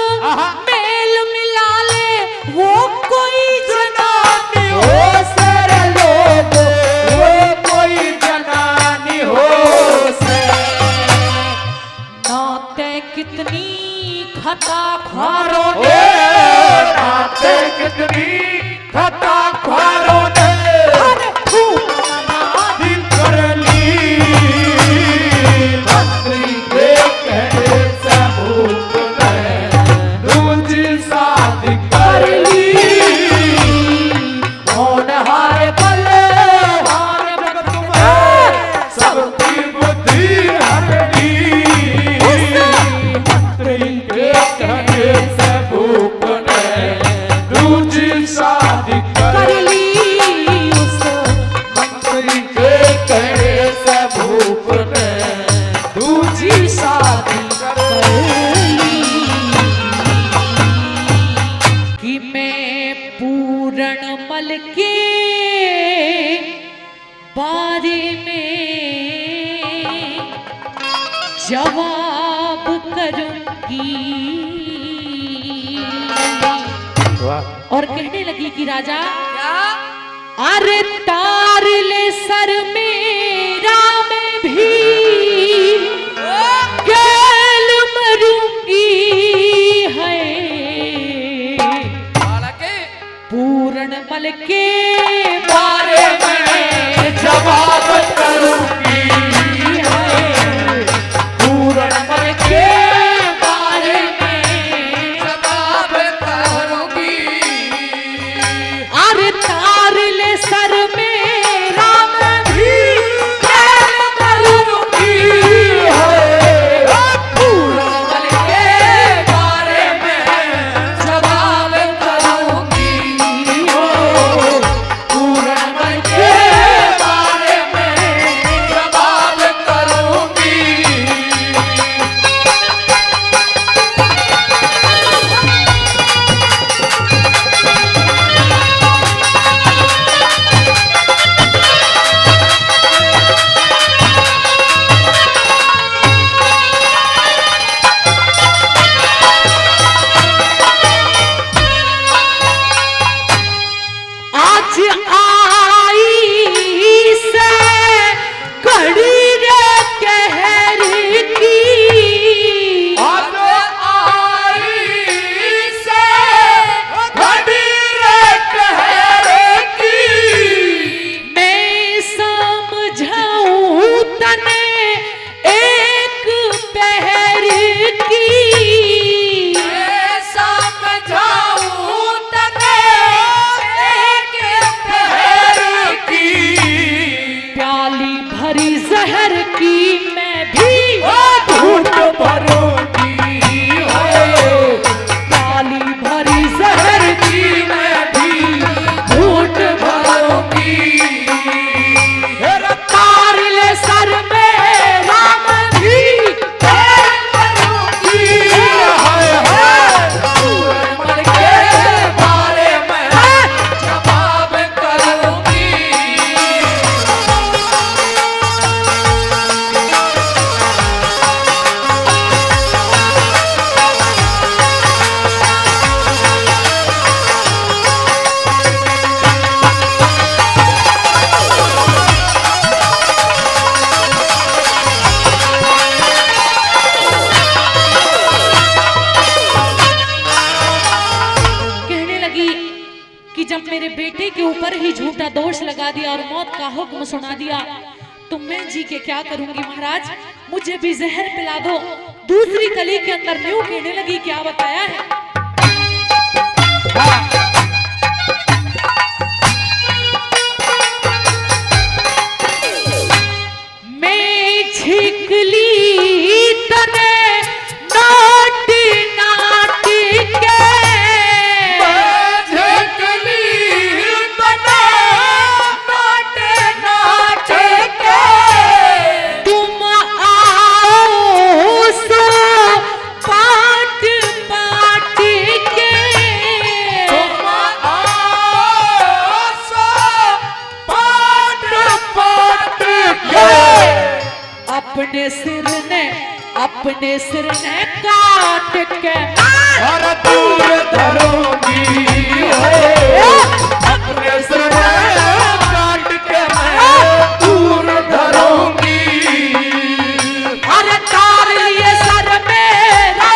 Speaker 4: मेल मिला ले वो कोई जनानी हो से,
Speaker 3: लोग वो कोई जनानी हो से।
Speaker 4: कितनी खता ख्वारों
Speaker 1: ओ नाते कितनी खता ख्वारों ने दिल कर ली मंत्री के कहने से भूख ने दूजी शादी कर ली होनहार बल्ले हार जगत में सबकी बुद्धि हर ली मंत्री के कहने से भूख ने दूजी शादी कर ली
Speaker 4: उस
Speaker 1: मंत्री के कहने से भूख ने दूजी शादी कर ली
Speaker 4: कि मैं पूरण मल के बारे में जवाब करूंगी। और कहने लगी कि राजा अरे तार ले सर मेरा मैं भी गैल मरूंगी है पूर्ण बल के बारे में
Speaker 1: जवाब करूंगी पूर्ण मन के बारे में जवाब करूंगी
Speaker 4: अरे तार ले सर मेरा मैं भी गैल मरूंगी
Speaker 1: पूर्ण मन के बारे में जवाब करूंगी पूर्ण मन के बारे में जवाब करूंगी
Speaker 4: आज आई से कड़ी रे कहर की
Speaker 1: अब आई से घड़ी रे कहर की
Speaker 4: मैं समझाऊं तने एक पहर की
Speaker 1: समझाऊं तने एक पहर की
Speaker 4: प्याली भरी जहर की मैं भी
Speaker 1: घूट भरूंगी
Speaker 4: प्याली भरी जहर
Speaker 1: की मैं भी घूट भरूंगी
Speaker 4: तार ले सर मेरा मैं भी
Speaker 1: करूंगी मन के बारे में जवाब करूंगी
Speaker 4: कहने लगी कि जब मेरे बेटे के ऊपर ही झूठा दोष लगा दिया और मौत का हुक्म सुना दिया तो मैं जी के क्या करूंगी महाराज मुझे भी जहर पिला दो। दूसरी कली के अंदर न्यू कहने लगी क्या बताया है मैं छिकली तने नाट नाट के
Speaker 1: झकली बना नाट नाट के
Speaker 4: तुम आओ सो पाट पाट के
Speaker 1: तुम आओ सो पाट पाट के
Speaker 4: अपने सिर ने काट के
Speaker 1: और दूर धरूंगी अपने सिर में काट के मैं दूर धरूंगी
Speaker 4: अरे तार लिए सर मेरा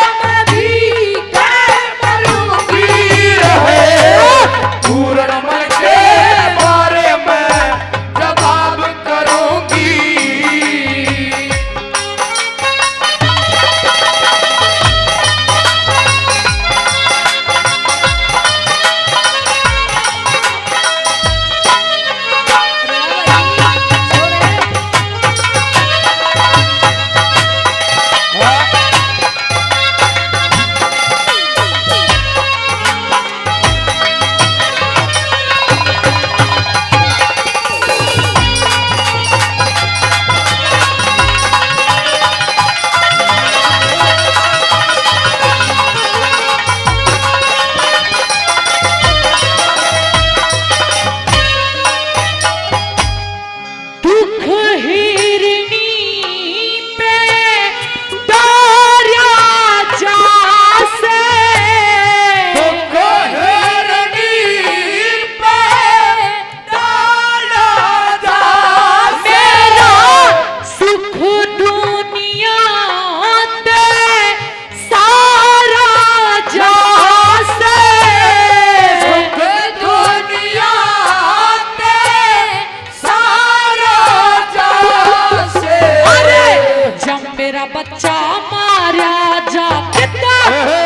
Speaker 4: बच्चा मारा जा कितना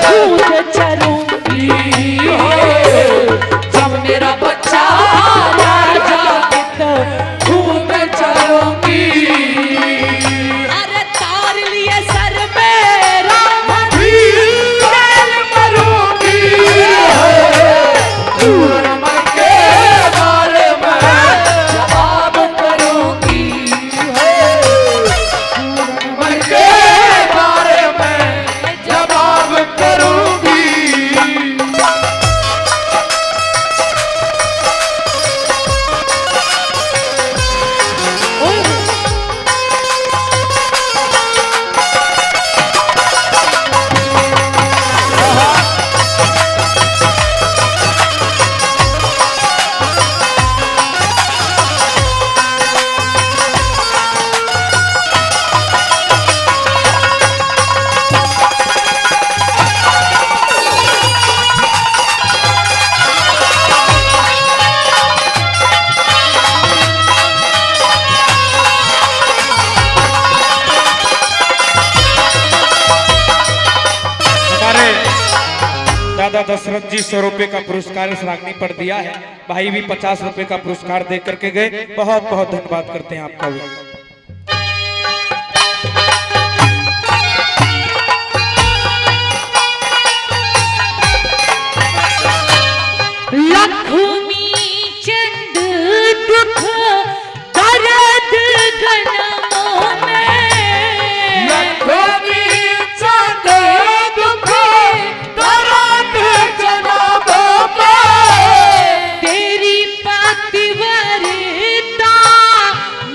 Speaker 4: दूध चलूंगी जब मेरा बच्चा मारा जा कितना दूध चलूंगी अरे तार लिए सर मेरा मरूंगी
Speaker 1: मर के बारे में जवाब करूंगी मर के बारे में जवाब करूंगी
Speaker 3: दादा दशरथ जी 100 रुपए का पुरस्कार इस रागनी पर दिया है। भाई भी 50 रुपए का पुरस्कार दे करके गए। बहुत बहुत धन्यवाद करते हैं आपका भी।
Speaker 4: लक्ष्मी चंद दुख दर्द गनमों में
Speaker 1: लक्ष्मी चंद दुख दर्द जनाबों में
Speaker 4: तेरी पतिव्रता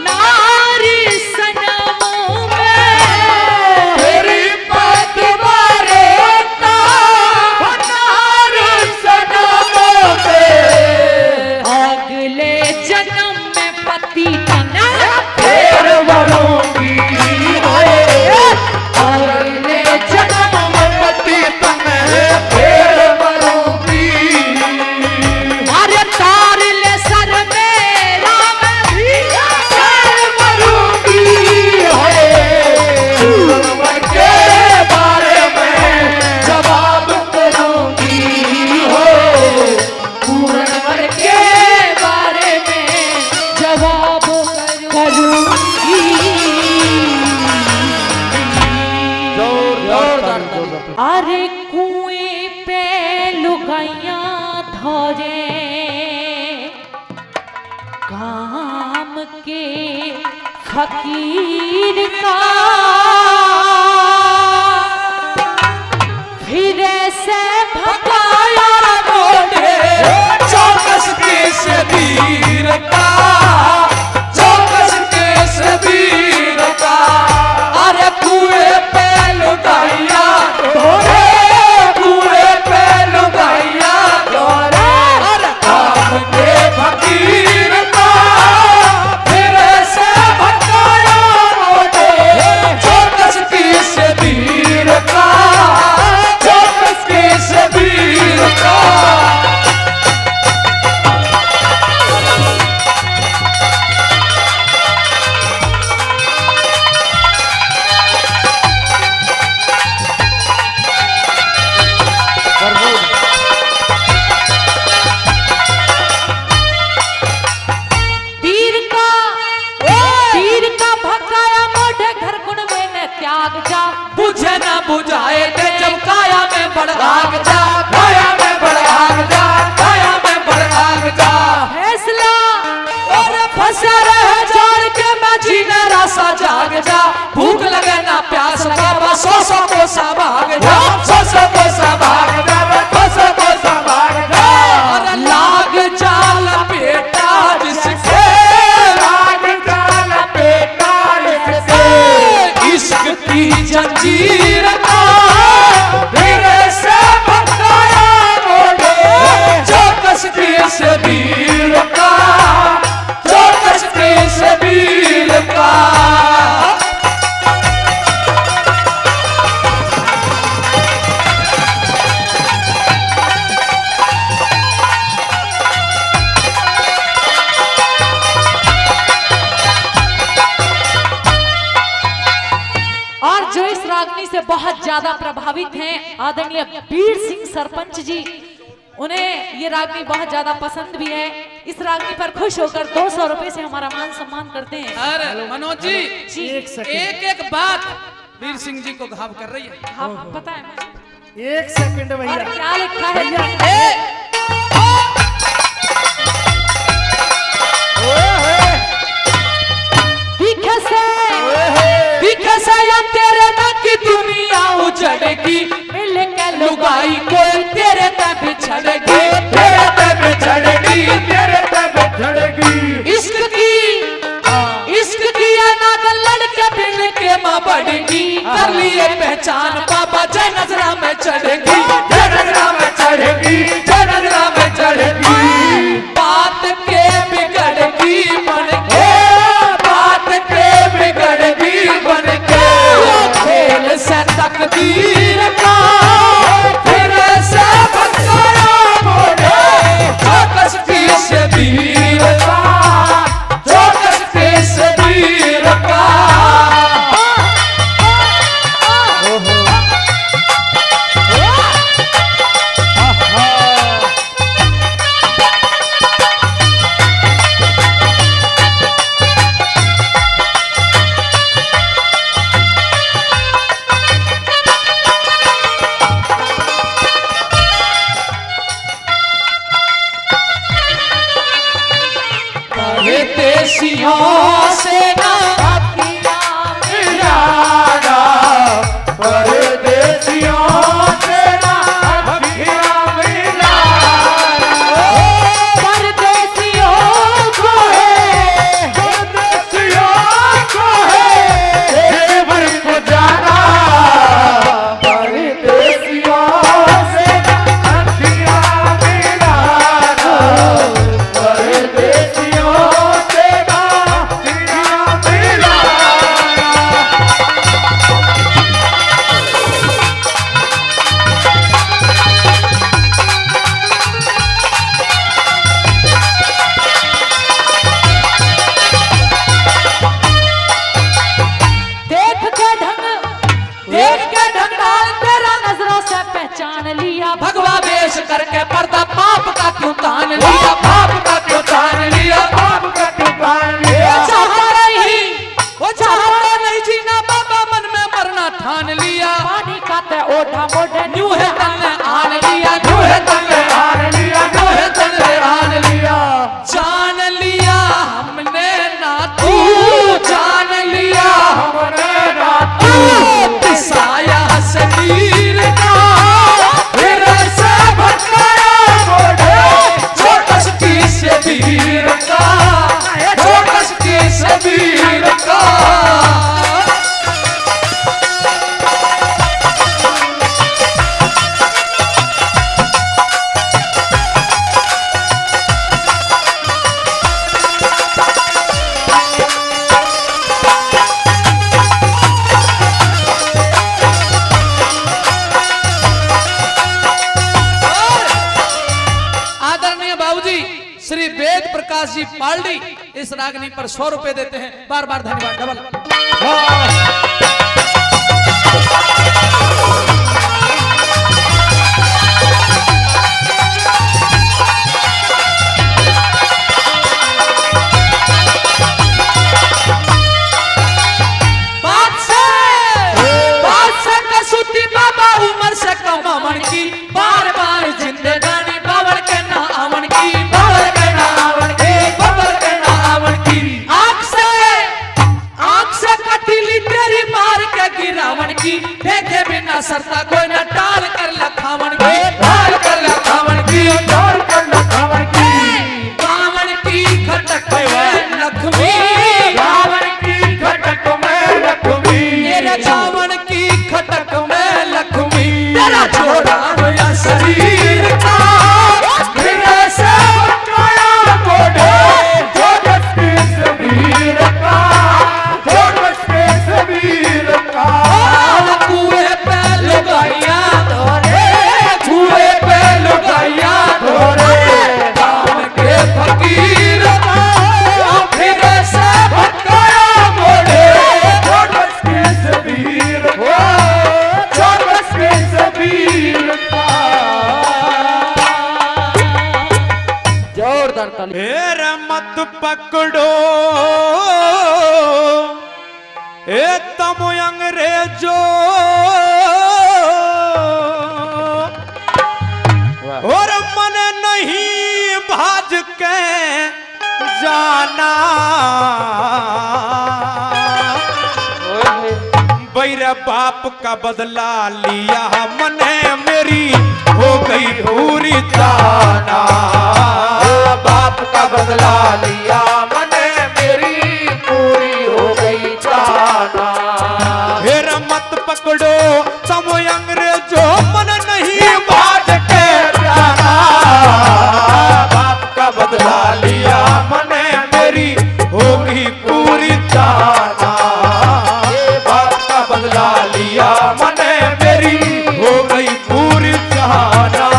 Speaker 4: नारी सनमों में
Speaker 1: तेरी पतिव्रता नारी सनमों में
Speaker 4: अगले जन्म में पति तना
Speaker 1: फिर मरूंगी अगले जन्म में पति तुम्हें फिर मरूंगी
Speaker 4: अरे तार ले सर मेरा
Speaker 1: फिर मरूंगी मर के बारे में जवाब करूंगी पूर्ण मर के बारे में
Speaker 4: जवाब करूंगी अरे कुएं पे लुगाइयां धरे काम के फकीर का फिर से भगाया मोड़े
Speaker 1: चौकस के शबीर का चौकस के शबीर का अरे कुएं पे लुगाइया धोरे कुएं पे लुगाइया धोरे अरे काम के फकीर का फिर से भगाया मोड़े चौकस के शबीर का चौकस के शबीर का
Speaker 4: तीर का भगाया मोढ़े घर गुण में न त्याग जा
Speaker 1: बुझे न बुझाए थे जब काया में बढ़ आग जा काया में बढ़ आग जा काया में बढ़ आग जा
Speaker 4: फैसला
Speaker 1: और फंसा रहे जान के मैं जीने रासा जाग जा भूख लगे ना प्यास लगे बस सौ कोसा भाग जा सौ कोसा भाग जा सौ कोसा भाग जा और लाग जाल बेटा जिसके लाग जाल बेटा जिसके इश्क की जंजीर का फिर से भगाया मोड़े चौकस के शबीर का चौकस के शबीर का
Speaker 4: और जो इस रागनी से बहुत ज्यादा प्रभावित हैं आदरणीय वीर सिंह सरपंच जी, उन्हें ये रागनी बहुत ज्यादा पसंद भी है। इस रागनी पर खुश होकर 200 रुपए से हमारा मान सम्मान करते हैं।
Speaker 2: अरे मनोज जी, एक एक बात वीर सिंह जी को घाव कर रही है।
Speaker 4: हाँ पता है मुझे।
Speaker 5: 1 सेकंड
Speaker 4: और
Speaker 5: भैया।
Speaker 4: क्या लिखा है?
Speaker 1: दिखे से या तेरे नाम की दुनिया उजड़ेगी,
Speaker 4: मिल के
Speaker 1: लुगाई कोई तेरे पे बिछड़ेगी, तेरे पे बिछड़ेगी, तेरे पे बिछड़ेगी। इश्क की नागल लड़के बिन के माँ बढ़ेगी, कर लिए पहचान बाबा जय नजरा में चढ़ेगी, जय नजरा में चढ़ेगी, जय नजरा में चढ़ेगी। बात के बिगड़ेगी बन के, बात के बिगड़ेगी बन के, खेल से तकदीर का फिर से भटकाया मोड़े, जो कश्ती से वीर का, जो कश्ती से वीर का। देशियों से ना मिलाना, परदेशियों से ना मिलाना,
Speaker 4: परदेसियों
Speaker 1: को है, परदेशियों को है देवर को जाना, परदेशियों से ना मिलाना, परदेशियों
Speaker 4: पहचान लिया,
Speaker 1: भगवा वेश करके पर्दा पाप का क्यों तान लिया, पाप का क्यों तान लिया, पाप का क्यों तान लिया। वो चाहता नहीं जीना बाबा मन में मरना ठान लिया,
Speaker 4: पानी का ते ओढ़ा मोढ़े
Speaker 1: न्यू है तन ने आन लिया, न्यू है तन ने आन लिया, न्यू है तन ने आन लिया। जान लिया हमने ना तू, जान लिया हमने ना तू, पिसाया शरीर का फिर से भटकाया मोड़े, जो कश्ती से वीर का, जो कश्ती से वीर का। श्री वेद प्रकाश जी पालडी इस रागनी पर 100 रुपए देते हैं। बार बार धन्यवाद। डबल बादशाह कसूती बाबा उम्र से कम अमन की, बार बार जिंदगानी बाबर के ना आवन की, बाबर के ना आवन की, बाबर के ना आवन की। आँख से कटीली तेरी मार के गिरावन की, देखे बिना सरता कोई न टाल कर लखावन की, टाल कर लखावन की, टाल कर लखावन की। बावन की खटक में लक्ष्मी, बावन की खटक में लक्ष्मी, तेरे बावन की खटक में लक्ष्मी, तेरा छोड़ा हुआ शरीर का फिर से भटकाया मोड़े, जो कश्ती से वीर का, जो कश्ती से वीर का। कुएं पे लुगाइया धोरे, कुएं पे लुगाइया धोरे, गाँव के फकीर का फिर से भटकाया मोड़े, जो कश्ती से वीर का।
Speaker 4: ताली।
Speaker 3: हेर मत पकड़ो ए तम अंग्रेजो और मन नहीं भाज के जाना बैर बाप का बदला लिया मने मेरी हो गई पूरी जाना।
Speaker 1: बाप का बदला लिया मने मेरी पूरी हो गई जाना।
Speaker 3: हेर मत पकड़ो तुम अंग्रेजों मन नहीं बाज के जाना।
Speaker 1: बाप का बदला लिया मने मेरी होगी पूरी जाना। बाप का बदला लिया मने मेरी हो गई पूरी जाना।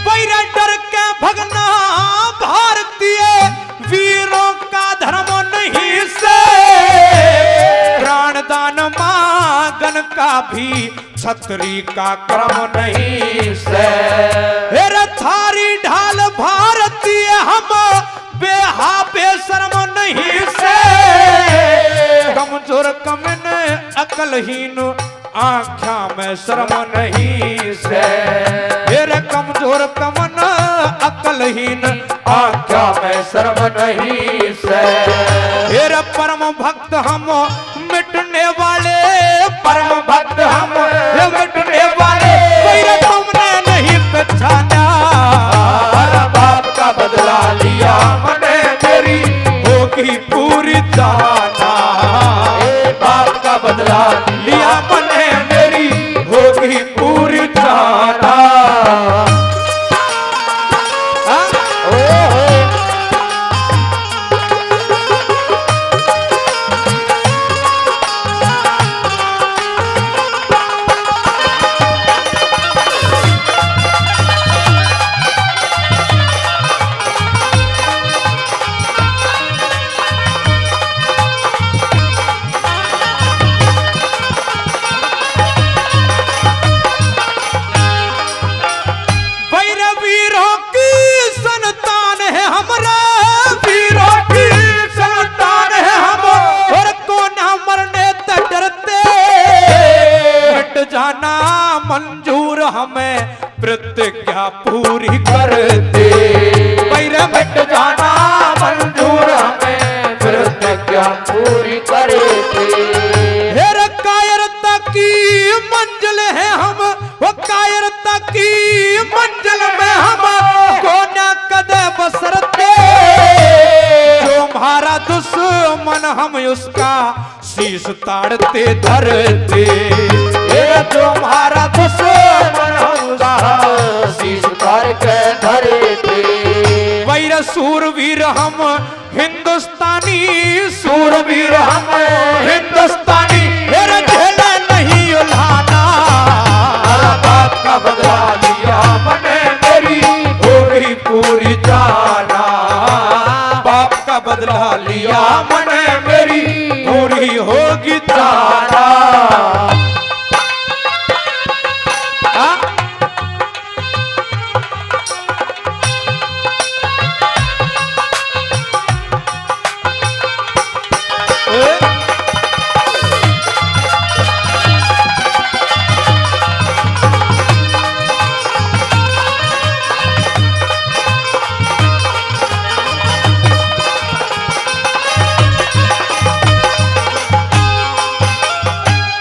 Speaker 3: बैरा डर के भगना भारतीय वीरों का धर्म नहीं से प्राणदान मांगन का भी छतरी का क्रम नहीं से। हेरे थारी ढाल भारतीय हम बेहा बेशर्म नहीं से कमजोर कमन अकलहीन आँखा में शर्म नहीं से। हेरे कमजोर कमन अकलहीन
Speaker 1: आज्ञा में शर्म नहीं से।
Speaker 3: हेरे परम भक्त हम मिटने वाले
Speaker 1: परम भक्त हम
Speaker 3: मिटने वाले बैर तुमने नहीं पहचाना।
Speaker 1: बाप का बदला लिया मने मेरी
Speaker 3: होगी पूरी जाना।
Speaker 1: बाप का बदला
Speaker 3: लिया मने मेरी
Speaker 1: होगी पूरी जाना।
Speaker 3: हाँ? बैर वीरों की संतान है हमरा वीरों की संतान है हम और कौन मरने तक डरते मिट जाना मंजूर हमें प्रतिज्ञा पूरी करते। बैर मिट जाना
Speaker 1: मंजूर हमें प्रतिज्ञा पूरी करते।
Speaker 3: हेर कायरता की मंजिल है हम वो कायरता की मंजिल में हम कोना कदे बसरते जो हमारा दुश्मन हम उसका शीश ताड़ते धरते।
Speaker 1: ये जो हमारा दुश्मन हम उसका शीश करके धरते।
Speaker 3: वैर सूरवीर हम हिंदुस्तानी
Speaker 1: सूरवीर हम हिंदुस्तानी
Speaker 3: हेर झेले नहीं उल्हाना।
Speaker 1: बाप का बदला लिया मने मेरी होगी पूरी जाना। बाप का बदला लिया मने मेरी पूरी होगी जाना।
Speaker 3: हाँ?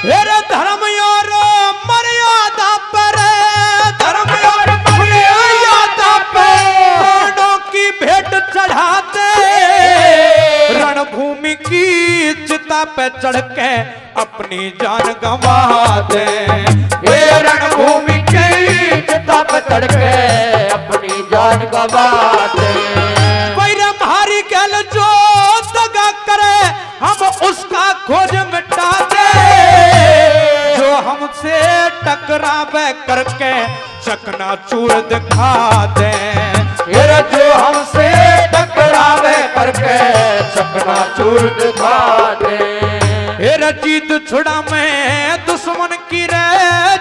Speaker 3: हेरे धर्म और मर्यादा पर धर्म और मर्यादा पर दोनों की भेंट चढ़ाते रणभूमि की चिता पे चढ़ के अपनी जान गंवाते।
Speaker 1: ये रणभूमि की चिता पे चढ़ के अपनी जान गंवाते।
Speaker 3: बैर भारी गल जो दगा करे हम उसका खोज मिटा दे जो हमसे टकरावे करके चकनाचूर दिखा दे।
Speaker 1: फिर जो हमसे टकरावे करके चकनाचूर दिखा दे।
Speaker 3: फिर जीत छुड़ा मैं दुश्मन की रे,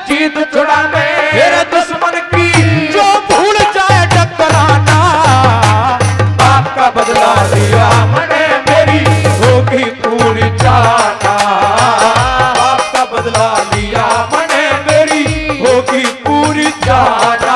Speaker 1: जीत छुड़ा मैं
Speaker 3: फिर दुश्मन की जो भूल जाए टकराना।
Speaker 1: बाप का बदला लिया मैंने मेरी होगी पूरी जाना। बाप का बदला लिया मैंने मेरी होगी पूरी जाना।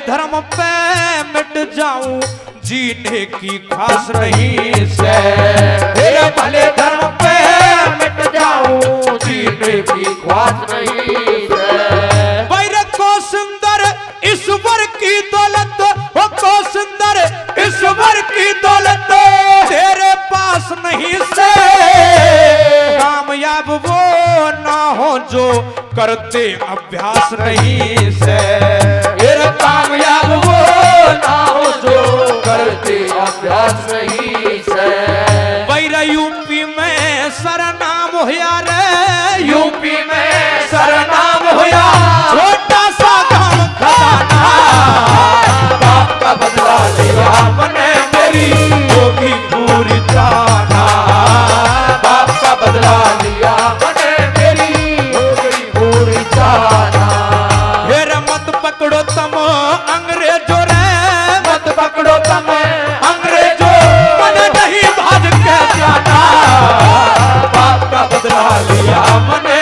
Speaker 3: धर्म पे मिट जाऊं जीने की ख्वास नहीं से।
Speaker 1: मेरे भले धर्म पे मिट जाऊं जीने की ख्वास नहीं से।
Speaker 3: वैर को सुंदर ईश्वर की दौलत, वो को सुंदर ईश्वर की दौलत तेरे पास नहीं से। कामयाब वो ना हो जो करते अभ्यास नहीं से।
Speaker 1: कामयाब वो ना हो जो करते अभ्यास नहीं से।
Speaker 3: वैर यूपी में सरनाम होया रे,
Speaker 1: यूपी में सरनाम होया
Speaker 3: छोटा सा गांव खजाना।
Speaker 1: बाप का बदला लिया मैंने मेरी होगी पूरी जाना। बाप का बदला लिया मैंने मेरी होगी पूरी जाना।
Speaker 3: फिर मत पकड़ो तम अंग्रेजों रे,
Speaker 1: मत पकड़ो तुम
Speaker 3: अंग्रेजों मन नहीं भाज के जाना।
Speaker 1: बाप का बदला लिया मैंने